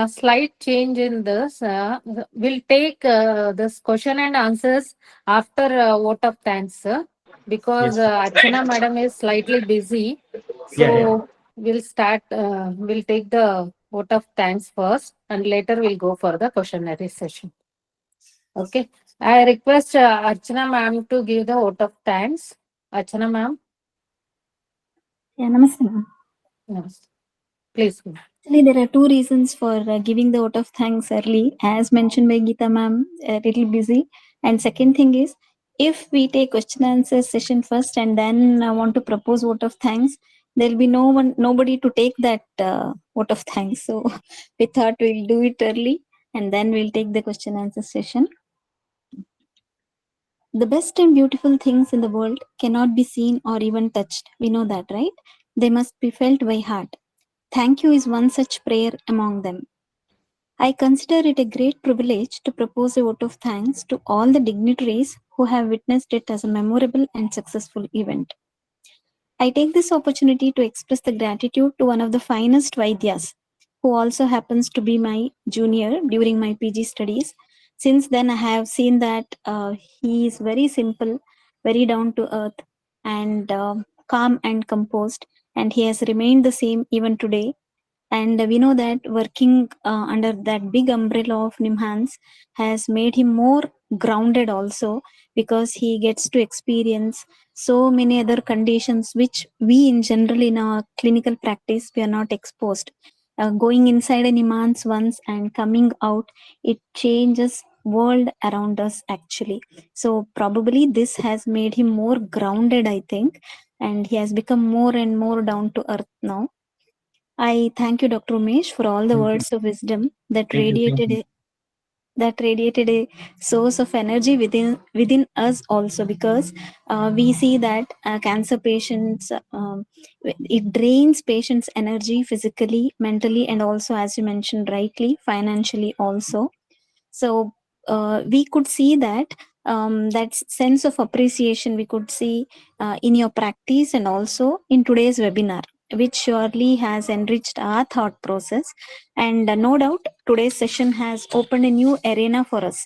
Slight change in this. We'll take this question and answers after vote of thanks, sir, because
Yes.
Archana madam is slightly busy. So
Yeah.
we'll start, we'll take the vote of thanks first and later we'll go for the questionnaire session. Okay. I request Archana ma'am to give the vote of thanks. Archana ma'am.
Yeah, namaste, ma'am.
Yes. Please.
Actually, there are two reasons for giving the vote of thanks early. As mentioned by Geeta ma'am, a little busy. And second thing is, if we take question answer session first and then want to propose vote of thanks, there'll be nobody to take that vote of thanks. So we thought we'll do it early and then we'll take the question answer session. The best and beautiful things in the world cannot be seen or even touched. We know that, right? They must be felt by heart. Thank you is one such prayer among them. I consider it a great privilege to propose a vote of thanks to all the dignitaries who have witnessed it as a memorable and successful event. I take this opportunity to express the gratitude to one of the finest Vaidyas, who also happens to be my junior during my PG studies. Since then, I have seen that he is very simple, very down to earth, and calm and composed, and he has remained the same even today. And we know that working under that big umbrella of NIMHANS has made him more grounded also, because he gets to experience so many other conditions which we in general in our clinical practice we are not exposed. Going inside a NIMHANS once and coming out, it changes world around us actually. So probably this has made him more grounded, I think, and he has become more and more down to earth now. I thank you, Dr. Umesh, for all the words of wisdom that radiated a source of energy within us also, because we see that cancer patients, it drains patients energy physically, mentally, and also, as you mentioned rightly, financially also. So we could see that that sense of appreciation we could see in your practice and also in today's webinar, which surely has enriched our thought process. And no doubt today's session has opened a new arena for us,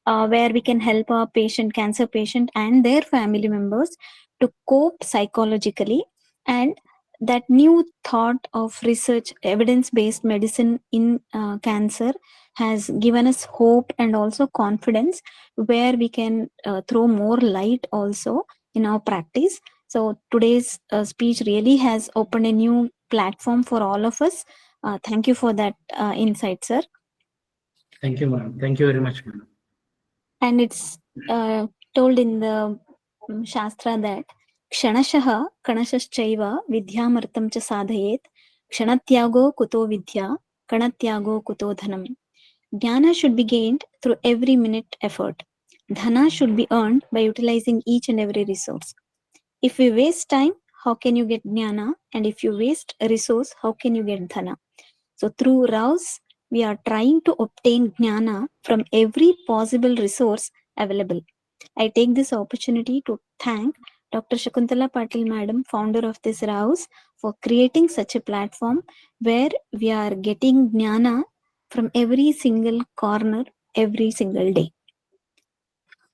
where we can help our cancer patient and their family members to cope psychologically. And that new thought of research, evidence-based medicine in cancer has given us hope and also confidence, where we can throw more light also in our practice. So today's speech really has opened a new platform for all of us. Thank you for that insight, sir.
Thank you, ma'am. Thank you very much, ma'am.
And it's told in the Shastra that Kshanashah Kanashashchaiva Vidyamartam cha sadhayet Kshanatyago kuto vidya Kanatyago kuto dhanam. Jnana should be gained through every minute effort. Dhana should be earned by utilizing each and every resource. If we waste time, how can you get jnana? And if you waste a resource, how can you get dhana? So through RAAOUS, we are trying to obtain jnana from every possible resource available. I take this opportunity to thank Dr. Shakuntala Patil Madam, founder of this RAAOUS, for creating such a platform where we are getting jnana from every single corner, every single day.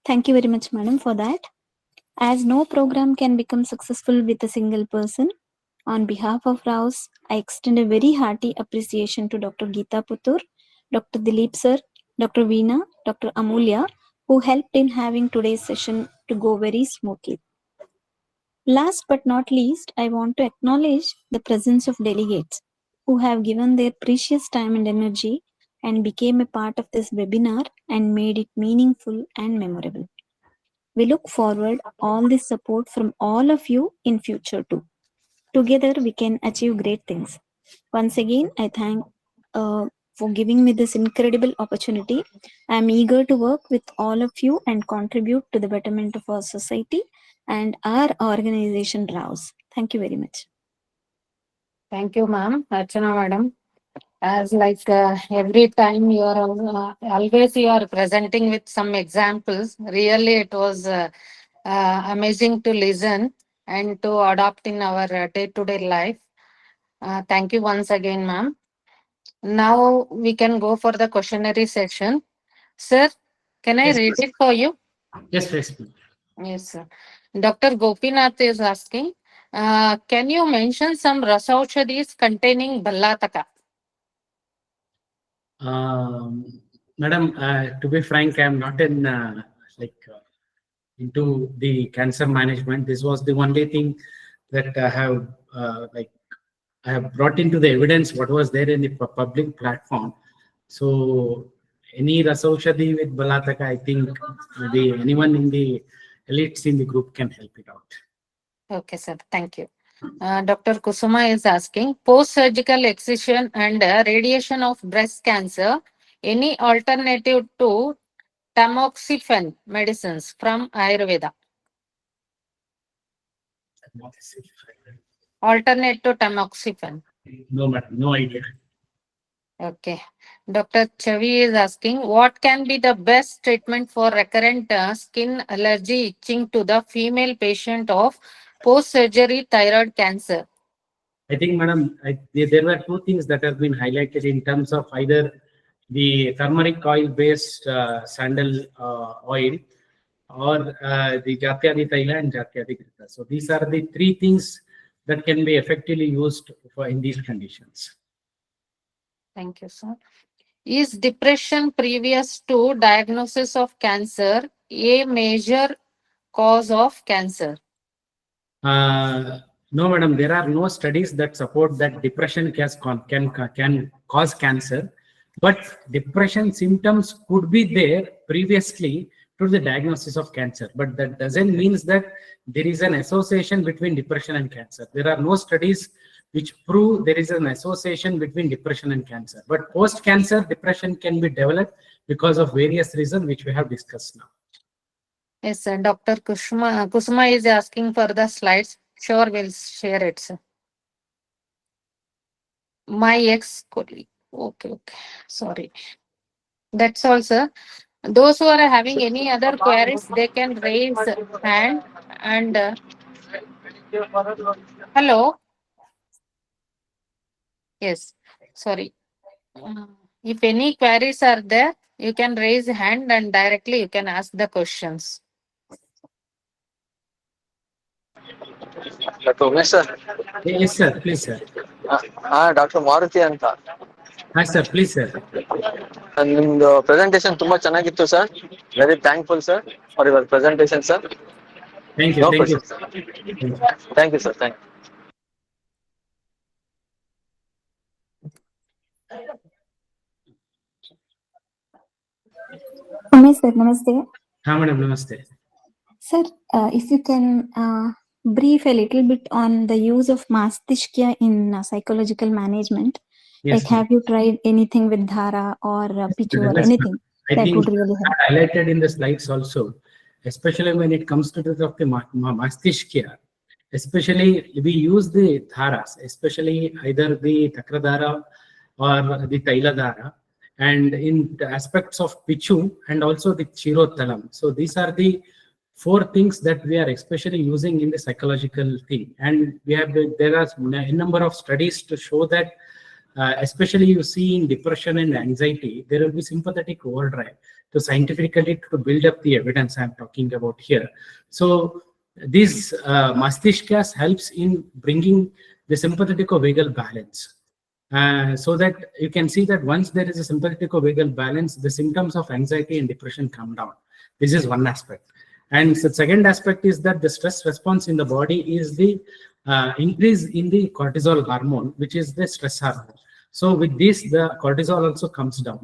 Thank you very much, Madam, for that. As no program can become successful with a single person, on behalf of RAAOUS, I extend a very hearty appreciation to Dr. Geeta Puttur, Dr. Dilip sir, Dr. Veena, Dr. Amulya, who helped in having today's session to go very smoothly. Last but not least, I want to acknowledge the presence of delegates who have given their precious time and energy and became a part of this webinar and made it meaningful and memorable. We look forward all this support from all of you in future too. Together we can achieve great things. Once again, I thank for giving me this incredible opportunity. I'm eager to work with all of you and contribute to the betterment of our society and our organization, RAAOUS. Thank you very much.
Thank you, ma'am. Archana madam. As like every time you are always you are presenting with some examples. Really, it was amazing to listen and to adopt in our day-to-day life. Thank you once again, ma'am. Now we can go for the questionnaire session. Sir, can I
Yes,
read
please.
it for you?
Yes, please.
Yes, sir. Dr. Gopinath is asking, can you mention some rasaushadis containing ballataka?
Madam, to be frank, I am not in into the cancer management. This was the only thing that I have I have brought into the evidence what was there in the public platform. So any Rasaushadi with Balataka, I think maybe anyone in the elites in the group can help it out.
Okay, sir. Thank you. Dr. Kusuma is asking, post-surgical excision and radiation of breast cancer, any alternative to tamoxifen medicines from Ayurveda? Alternate to tamoxifen.
No, madam, no idea.
Okay. Dr. Chavi is asking, what can be the best treatment for recurrent skin allergy itching to the female patient of post-surgery thyroid cancer?
I think, madam, there were two things that have been highlighted in terms of either the turmeric oil-based sandal oil or the Jatyadi Thaila and Jatyadi Krita. So these are the three things that can be effectively used for in these conditions.
Thank you, sir. Is depression previous to diagnosis of cancer a major cause of cancer?
No, madam, there are no studies that support that depression can cause cancer, but depression symptoms could be there previously to the diagnosis of cancer, but that doesn't mean that there is an association between depression and cancer. There are no studies which prove there is an association between depression and cancer, but post-cancer depression can be developed because of various reasons which we have discussed now.
Yes, sir. Dr. Kusuma is asking for the slides. Sure, we'll share it, sir. My ex-colleague. Okay. Sorry. That's all, sir. Those who are having any other queries, they can raise hand and hello. Yes, sorry. If any queries are there, you can raise hand and directly you can ask the questions.
Dr. Umesh sir.
Yes, sir. Please, sir.
Dr. Maruti anta.
Hi, sir. Please, sir.
ನಿಮ್ದು presentation ತುಂಬಾ ಚೆನ್ನಾಗಿತ್ತು sir. Very thankful sir for your presentation sir.
Thank you.
No
Thank you.
questions. Thank you, sir. Thank you.
Umesh sir, namaste.
Madam, namaste.
Sir, if you can brief a little bit on the use of Mastishkya in psychological management.
Yes,
like, have you tried anything with Dhara or Pichu or anything?
I
that
think
would really help.
highlighted in the slides also, especially when it comes to the Mastishkya. Especially we use the dharas, especially either the Takradhara or the Taila Dhara, and in the aspects of Pichu and also the Chirotalam. So these are the four things that we are especially using in the psychological thing. And there are a number of studies to show that especially you see in depression and anxiety, there will be sympathetic overdrive to scientifically to build up the evidence I'm talking about here. So this Mastishkas helps in bringing the sympathetico-vagal balance. So that you can see that once there is a sympathetico-vagal balance, the symptoms of anxiety and depression come down. This is one aspect. And the second aspect is that the stress response in the body is the increase in the cortisol hormone, which is the stress hormone. So with this, the cortisol also comes down.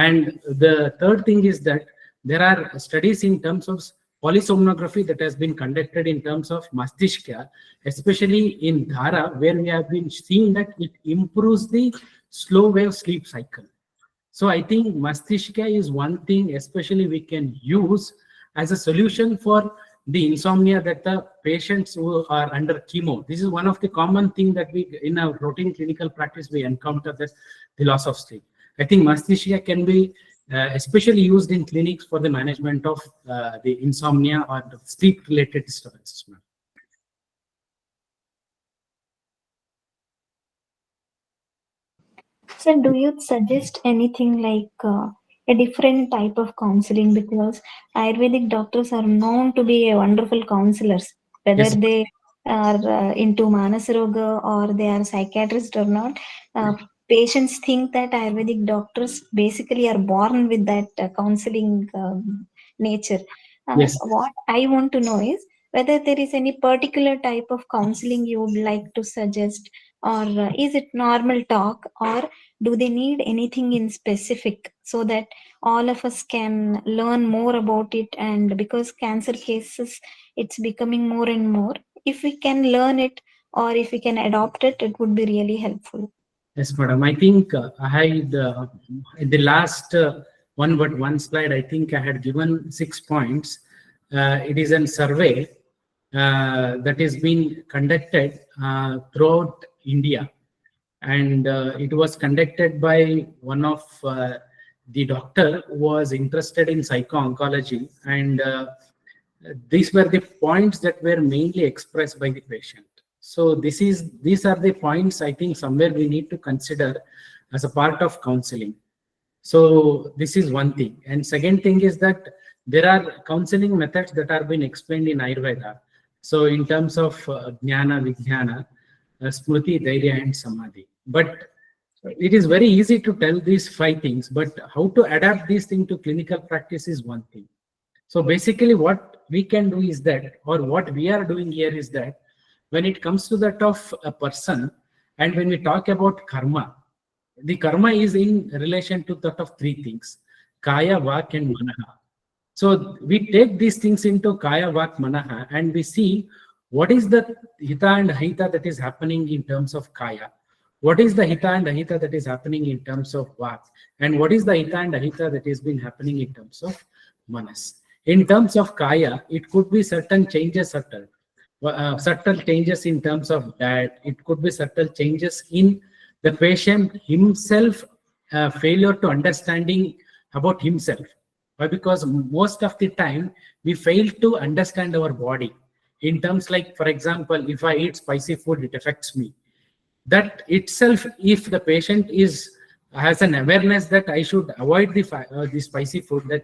And the third thing is that there are studies in terms of polysomnography that has been conducted in terms of Mastishkya, especially in Dhara, where we have been seeing that it improves the slow wave sleep cycle. So I think Mastishka is one thing, especially we can use as a solution for the insomnia that the patients who are under chemo. This is one of the common thing that we, in our routine clinical practice, we encounter this, the loss of sleep. I think Mastishka can be especially used in clinics for the management of the insomnia or the sleep-related disturbances.
So, do you suggest anything like a different type of counseling? Because Ayurvedic doctors are known to be a wonderful counselors, whether
Yes.
they are into Manasaroga or they are psychiatrists or not. Patients think that Ayurvedic doctors basically are born with that counseling nature.
Yes.
What I want to know is whether there is any particular type of counseling you would like to suggest, or is it normal talk, or do they need anything in specific so that all of us can learn more about it? And because cancer cases, it's becoming more and more, if we can learn it or if we can adopt it, it would be really helpful.
Yes, madam. I think I had in the last one slide, I think I had given 6 points. It is a survey that is being conducted throughout India, and it was conducted by one of the doctor who was interested in psycho-oncology, and these were the points that were mainly expressed by the patient. So these are the points I think somewhere we need to consider as a part of counseling. So this is one thing. And second thing is that there are counseling methods that are being explained in Ayurveda. So in terms of Jnana, Vijnana, Smriti, Dhairya and Samadhi. But it is very easy to tell these 5 things, but how to adapt these things to clinical practice is one thing. So basically what we can do is that, or what we are doing here is that, when it comes to that of a person, and when we talk about karma, the karma is in relation to that of 3 things: kaya, vak and manaha. So we take these things into kaya, vak, manaha, and we see what is the hita and ahita that is happening in terms of kaya, what is the hita and ahita that is happening in terms of vak, and what is the hita and ahita that has been happening in terms of manas. In terms of kaya, it could be certain changes, subtle changes in terms of diet. It could be subtle changes in the patient himself, failure to understanding about himself. Why? Because most of the time we fail to understand our body in terms like, for example, if I eat spicy food, it affects me. That itself, if the patient has an awareness that I should avoid the spicy food,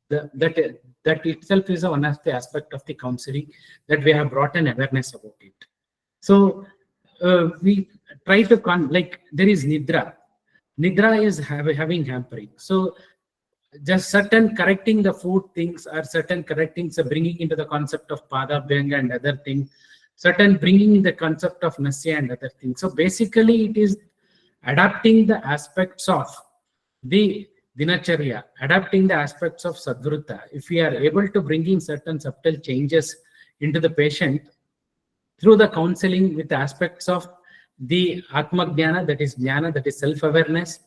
that itself is one of the aspect of the counseling, that we have brought an awareness about it. So we try to like there is nidra. Nidra is having hampering. So just certain correcting the food things, or certain correcting, so bringing into the concept of padabhyanga and other things, certain bringing in the concept of nasya and other things. So basically it is adapting the aspects of the dinacharya, adapting the aspects of sadvruta. If we are able to bring in certain subtle changes into the patient through the counseling with the aspects of the atma jnana, that is jnana, that is self-awareness,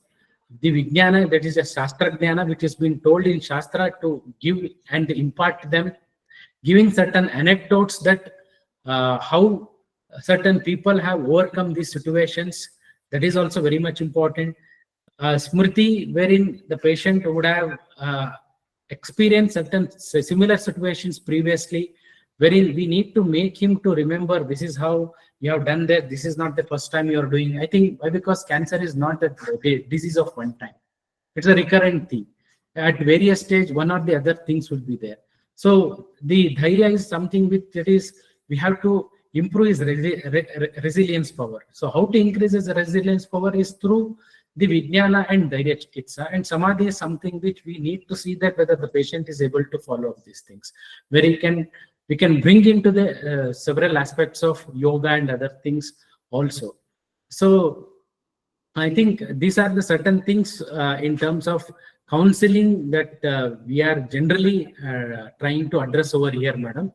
the vijnana, that is a shastra jnana, which has been told in shastra to give and impart them, giving certain anecdotes that how certain people have overcome these situations. That is also very much important. Smriti, wherein the patient would have experienced certain similar situations previously, wherein we need to make him to remember, this is how you have done that, this is not the first time you are doing. I think because cancer is not a disease of one time, it's a recurrent thing. At various stage, one or the other things will be there. So the dhairya is something that is, we have to improve his resilience power. So how to increase his resilience power is through the vijnana and dhairya chikitsa. And samadhi is something which we need to see that whether the patient is able to follow up these things, where we can bring into the several aspects of yoga and other things also. So I think these are the certain things in terms of counseling that we are generally trying to address over here, madam.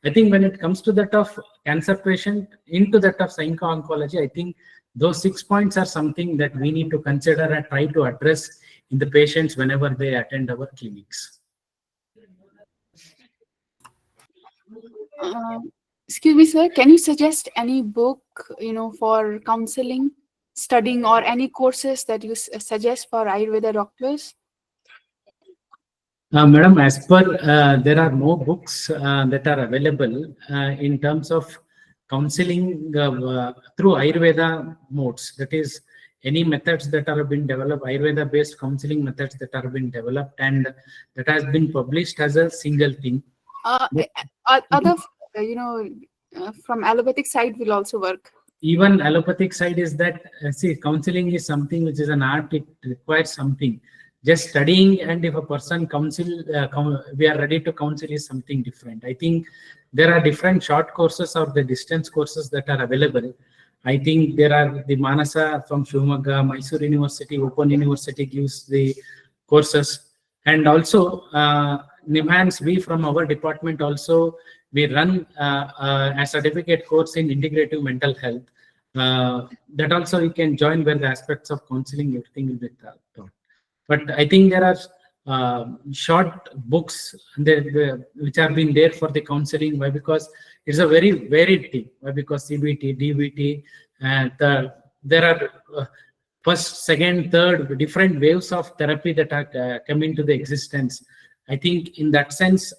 I think when it comes to that of cancer patient, into that of psycho-oncology, I think those 6 points are something that we need to consider and try to address in the patients whenever they attend our clinics.
Excuse me, sir, can you suggest any book, for counseling, studying, or any courses that you suggest for Ayurveda doctors?
Madam, as per, there are no books that are available in terms of counseling through Ayurveda modes. That is, any methods that are being developed, Ayurveda-based counseling methods that are being developed and that has been published as a single thing.
Other, from allopathic side will also work.
Even allopathic side is that, see, counseling is something which is an art. It requires something. Just studying, and if a person we are ready to counsel is something different. I think there are different short courses or the distance courses that are available. I think there are the Manasa from Shivamogga, Mysore University, Open University gives the courses. And also NIMHANS, we from our department also, we run a certificate course in integrative mental health. That also you can join, where the aspects of counseling, everything will be taught. But I think there are short books which have been there for the counseling. Why? Because it's a very varied thing. Why? Because CBT, DBT, and there are first, second, third different waves of therapy that are coming to the existence. I think in that sense,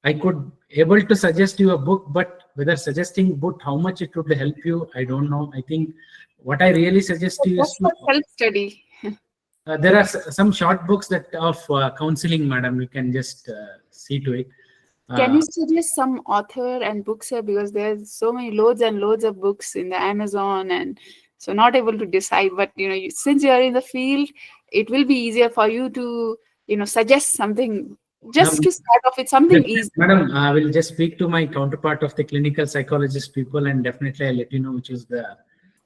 I could able to suggest you a book, but whether suggesting book, how much it would help you, I don't know. I think what I really suggest to you is to
self-study.
there are some short books that of counseling, madam. You can just see to it.
Can you suggest some author and books here, because there's so many loads and loads of books in the Amazon, and so not able to decide. But since you are in the field, it will be easier for you to suggest something just to start off with something easy.
Madam, I will just speak to my counterpart of the clinical psychologist people, and definitely I'll let you know which is the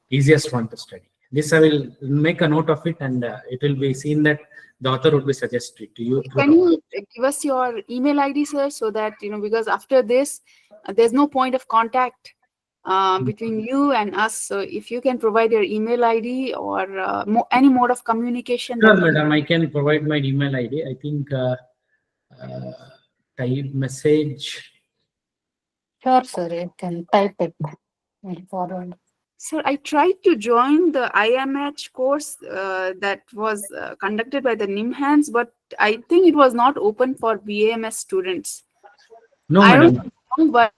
easiest one to study. This I will make a note of it, and it will be seen that the author would be suggested to you.
Can you give us your email ID, sir, so that because after this there's no point of contact between you and us. So if you can provide your email ID or any mode of communication.
Sure, madam, I can provide my email ID. I think type message.
Sure, sir, you can type it. I'll forward.
Sir, I tried to join the IMH course that was conducted by the NIMHANS, but I think it was not open for BAMS students.
No,
I
madam.
don't know, but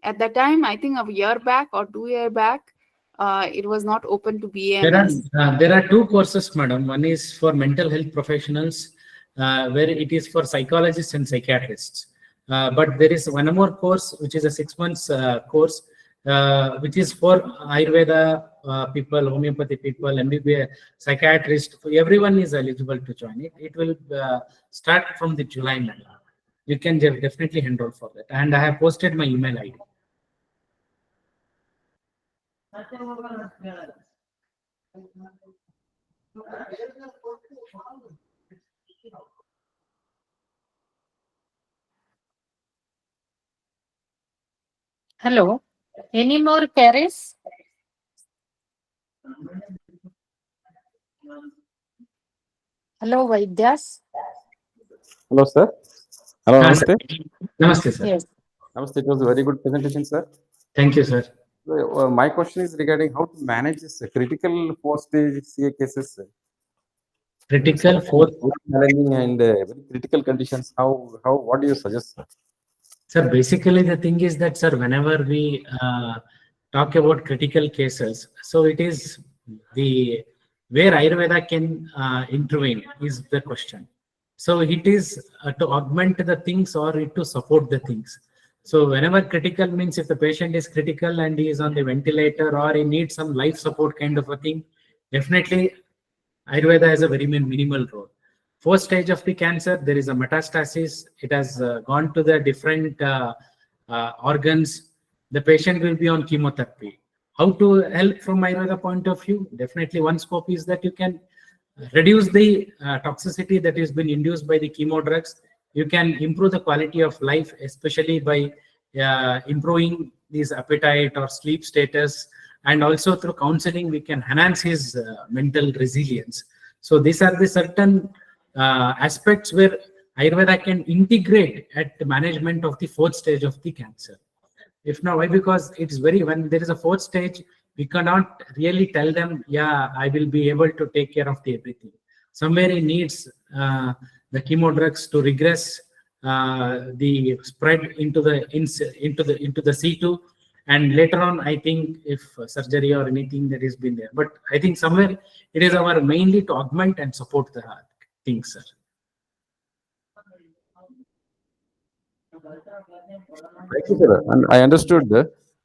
at that time, I think a year back or 2 years back, it was not open to BAMS.
There are two courses, madam. One is for mental health professionals, where it is for psychologists and psychiatrists. But there is one more course, which is a 6 months course, which is for Ayurveda people, homeopathy people, MBBS, psychiatrists. Everyone is eligible to join it. It will start from the July month. You can definitely enroll for that. And I have posted my email ID.
Hello. Any more queries? Hello, Vaidyas.
Hello, sir. Hello, Namaste.
Namaste, sir.
Yes.
Namaste. It was a very good presentation, sir.
Thank you, sir.
My question is regarding how to manage this critical four-stage CA cases.
Critical fourth.
Challenging and very critical conditions. What do you suggest, sir?
Sir, basically the thing is that, sir, whenever we talk about critical cases, so it is the where Ayurveda can intervene is the question. So it is to augment the things or to support the things. So whenever critical means, if the patient is critical and he is on the ventilator or he needs some life support kind of a thing, definitely Ayurveda has a very minimal role. First stage of the cancer, there is a metastasis. It has gone to the different organs. The patient will be on chemotherapy. How to help from Ayurveda point of view? Definitely one scope is that you can reduce the toxicity that has been induced by the chemo drugs. You can improve the quality of life, especially by improving his appetite or sleep status. And also through counseling, we can enhance his mental resilience. So these are the certain aspects where Ayurveda can integrate at the management of the fourth stage of the cancer. If not, why? Because it's very, when there is a fourth stage, we cannot really tell them, yeah, I will be able to take care of the everything. Somewhere it needs the chemo drugs to regress the spread into the C2, and later on, I think if surgery or anything that has been there, but I think somewhere it is our mainly to augment and support the things, sir.
Thank you, sir. And I understood.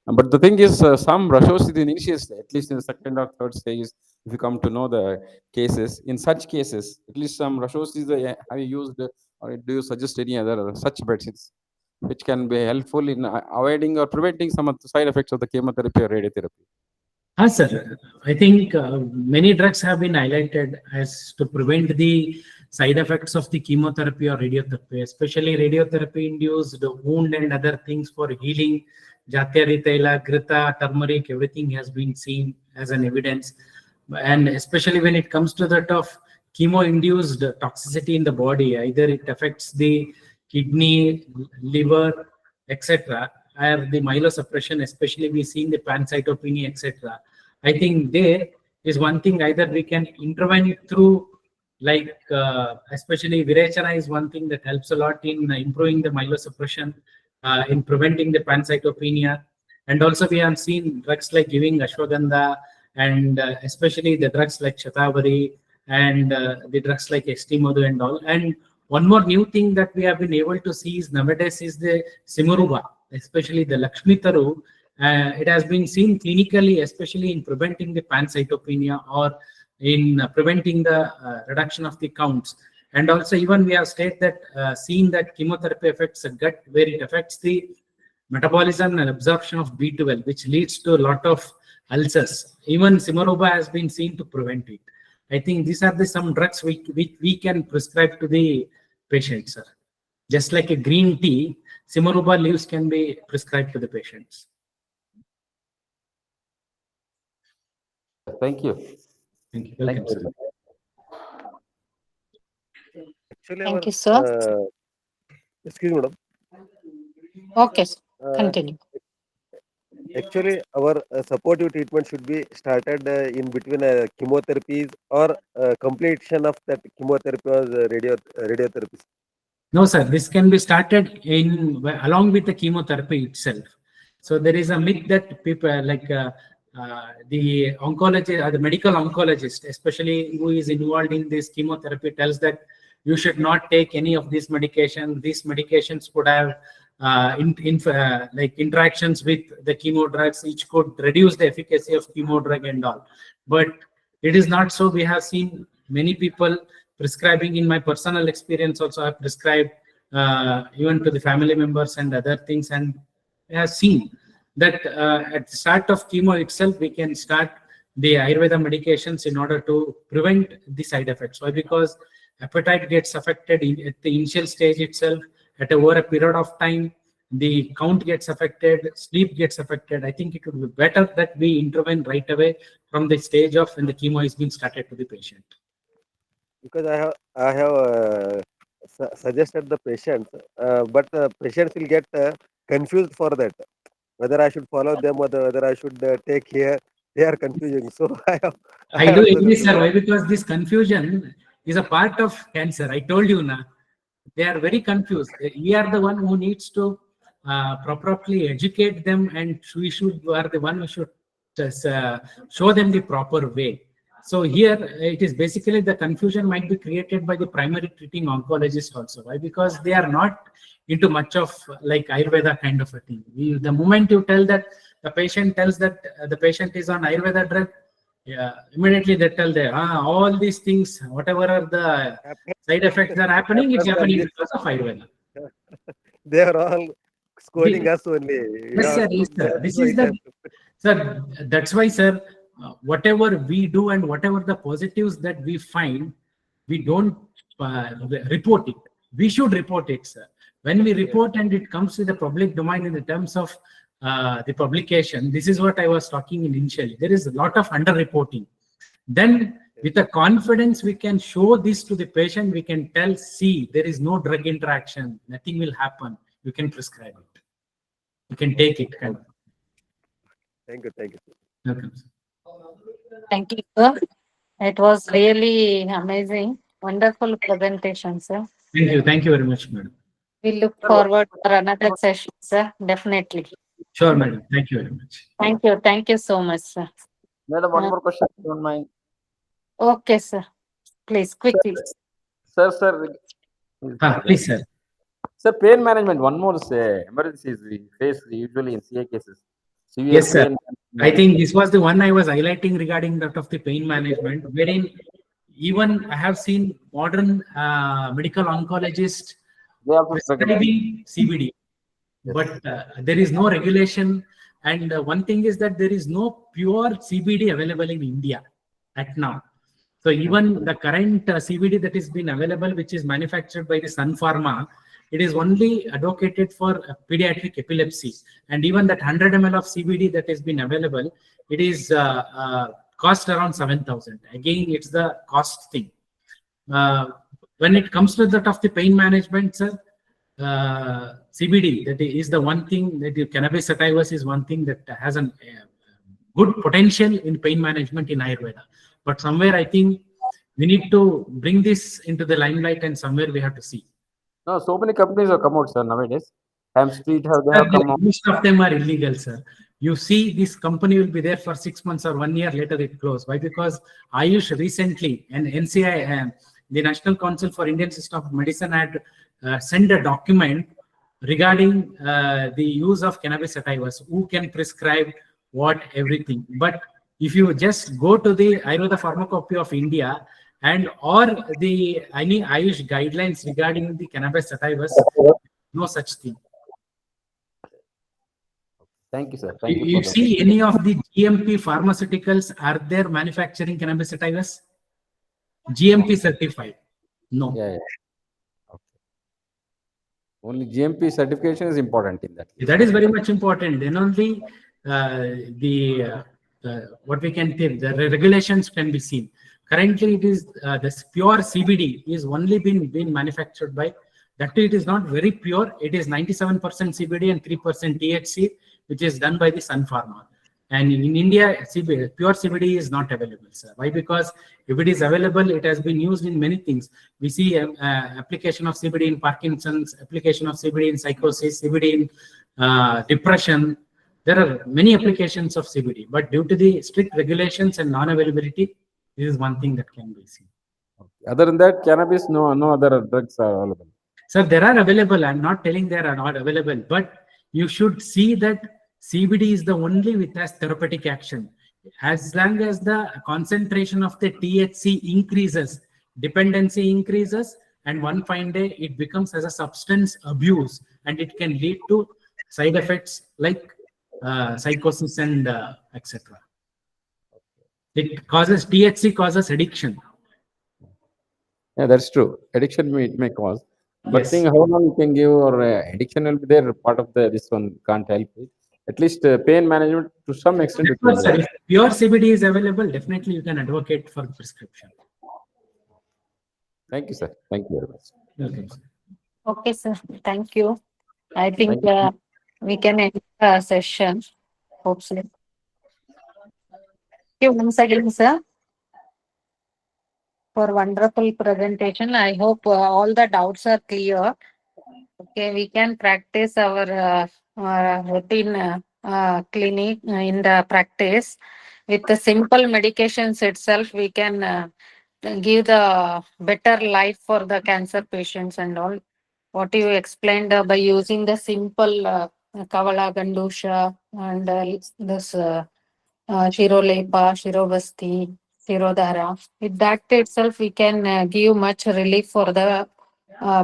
But the thing is, some RAAOUS in the initial stage, at least in the second or third stages, if you come to know the cases, in such cases, at least some RAAOUS is have you used, or do you suggest any other such medicines which can be helpful in avoiding or preventing some of the side effects of the chemotherapy or radiotherapy?
Sir, I think many drugs have been highlighted as to prevent the side effects of the chemotherapy or radiotherapy, especially radiotherapy-induced wound and other things for healing. Jatyari Taila, Grita, turmeric, everything has been seen as an evidence. And especially when it comes to that of chemo-induced toxicity in the body, either it affects the kidney, liver, etc., or the myelosuppression, especially we see in the pancytopenia, etc. I think there is one thing, either we can intervene through, like especially Virechana is one thing that helps a lot in improving the myelosuppression, in preventing the pancytopenia. And also we have seen drugs like giving ashwagandha, and especially the drugs like Shatavari and the drugs like Estimodu and all. And one more new thing that we have been able to see is nowadays is the Simuruba, especially the Lakshmi Taru. It has been seen clinically, especially in preventing the pancytopenia or in preventing the reduction of the counts. And also even we have stated that seen that chemotherapy affects the gut, where it affects the metabolism and absorption of B12, which leads to a lot of ulcers. Even Simuruba has been seen to prevent it. I think these are the some drugs which we can prescribe to the patient, sir. Just like a green tea, Simuruba leaves can be prescribed to the patients.
Thank you.
Thank you. Welcome, sir.
Actually,
Thank you, sir.
Excuse me, madam.
Okay, sir. Continue.
Actually, our supportive treatment should be started in between chemotherapies or completion of that chemotherapy or radiotherapy.
No, sir. This can be started in along with the chemotherapy itself. So there is a myth that people like the oncologist or the medical oncologist, especially who is involved in this chemotherapy, tells that you should not take any of these medications. These medications could have like interactions with the chemo drugs, which could reduce the efficacy of chemo drug and all. But it is not so. We have seen many people prescribing. In my personal experience also, I have prescribed even to the family members and other things, and I have seen that at the start of chemo itself, we can start the Ayurveda medications in order to prevent the side effects. Why? Because appetite gets affected at the initial stage itself. Over a period of time, the count gets affected, sleep gets affected. I think it would be better that we intervene right away from the stage of when the chemo is being started to the patient.
Because I have suggested the patients, but patients will get confused for that. Whether I should follow them or whether I should take here, they are confusing. So
I do agree, sir. Why? Because this confusion is a part of cancer. I told you, na. They are very confused. We are the one who needs to properly educate them, and we are the one who should just show them the proper way. So here it is basically the confusion might be created by the primary treating oncologist also. Why? Because they are not into much of like Ayurveda kind of a thing. The moment you tell that the patient tells that the patient is on Ayurveda drug, yeah, immediately they tell them all these things, whatever are the side effects that are happening, it's happening because of Ayurveda.
They are all scolding us only.
Yes, sir. Yes, sir. This is the sir. That's why, sir. Whatever we do and whatever the positives that we find, we don't report it. We should report it, sir. When we report and it comes to the public domain in the terms of the publication, this is what I was talking in initially. There is a lot of under-reporting. Then with a confidence, we can show this to the patient. We can tell, see, there is no drug interaction, nothing will happen. You can prescribe it. You can take it.
Thank you. Thank you.
Welcome.
Thank you, sir. It was really amazing. Wonderful presentation, sir.
Thank you. Thank you very much, madam.
We look forward for another session, sir. Definitely.
Sure, madam. Thank you very much.
Thank you. Thank you so much, sir.
Madam, one more question, if you don't mind.
Okay, sir. Please, quickly.
Sir.
Please, sir.
Sir, pain management, one more emergencies we face usually in CA cases. Severe
Yes, sir.
pain
I think this was the one I was highlighting regarding that of the pain management, wherein even I have seen modern medical oncologists prescribing CBD, but there is no regulation. And one thing is that there is no pure CBD available in India at now. So even the current CBD that is been available, which is manufactured by the Sun Pharma, it is only advocated for pediatric epilepsy. And even that 100 ml of CBD that has been available, it is cost around 7,000. Again, it's the cost thing. When it comes to that of the pain management, sir, CBD, that is the one thing that cannabis sativas is one thing that has a good potential in pain management in Ayurveda. But somewhere I think we need to bring this into the limelight, and somewhere we have to see.
No, so many companies have come out, sir, nowadays. Ham Street have come out.
Most of them are illegal, sir. You see, this company will be there for 6 months or 1 year, later it closes. Why? Because Ayush recently, and NCI, the National Council for Indian System of Medicine, had sent a document regarding the use of cannabis sativas, who can prescribe what, everything. But if you just go to the Ayurveda Pharmacopoeia of India and or the any Ayush guidelines regarding the cannabis sativas, no such thing.
Thank you, sir.
You see any of the GMP pharmaceuticals, are there manufacturing cannabis sativas? GMP certified? No.
Yeah. Okay. Only GMP certification is important in that.
That is very much important. Then only what we can think, the regulations can be seen. Currently, it is this pure CBD is only been manufactured by, that it is not very pure. It is 97% CBD and 3% THC, which is done by the Sun Pharma. And in India, pure CBD is not available, sir. Why? Because if it is available, it has been used in many things. We see application of CBD in Parkinson's, application of CBD in psychosis, CBD in depression. There are many applications of CBD, but due to the strict regulations and non-availability, this is one thing that can be seen.
Okay. Other than that, cannabis, no other drugs are available.
Sir, there are available. I'm not telling there are not available, but you should see that CBD is the only which has therapeutic action. As long as the concentration of the THC increases, dependency increases, and one fine day it becomes as a substance abuse, and it can lead to side effects like psychosis and etc. It causes, THC causes addiction.
Yeah, that's true. Addiction may cause. But
Yes.
seeing how long you can give, or addiction will be there, part of this one can't help it. At least pain management to some extent. It will
Sir, if pure CBD is available, definitely you can advocate for prescription.
Thank you, sir. Thank you very much.
Welcome, sir.
Okay, sir. Thank you. I think
Thank you.
we can end the session. Hopefully. Thank you once again, sir, for wonderful presentation. I hope all the doubts are clear. Okay, we can practice our routine clinic in the practice. With the simple medications itself, we can give the better life for the cancer patients and all. What you explained by using the simple Kavala Gandusha and this Shirolepa, Shirobasti, Shirodhara. With that itself, we can give much relief for the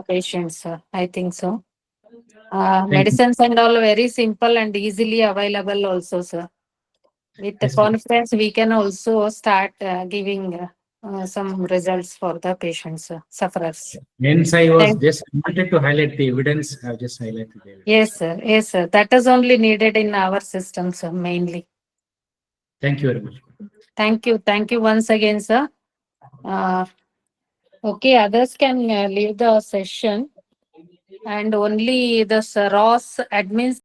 patients. I think so. Medicines and all very simple and easily available also, sir. With the confidence, we can also start giving some results for the patients, sufferers.
Hence, I was just wanted to highlight the evidence. I just highlighted the evidence.
Yes, sir. Yes, sir. That is only needed in our system, sir, mainly.
Thank you very much.
Thank you. Thank you once again, sir. Okay, others can leave the session, and only the RAAOUS admins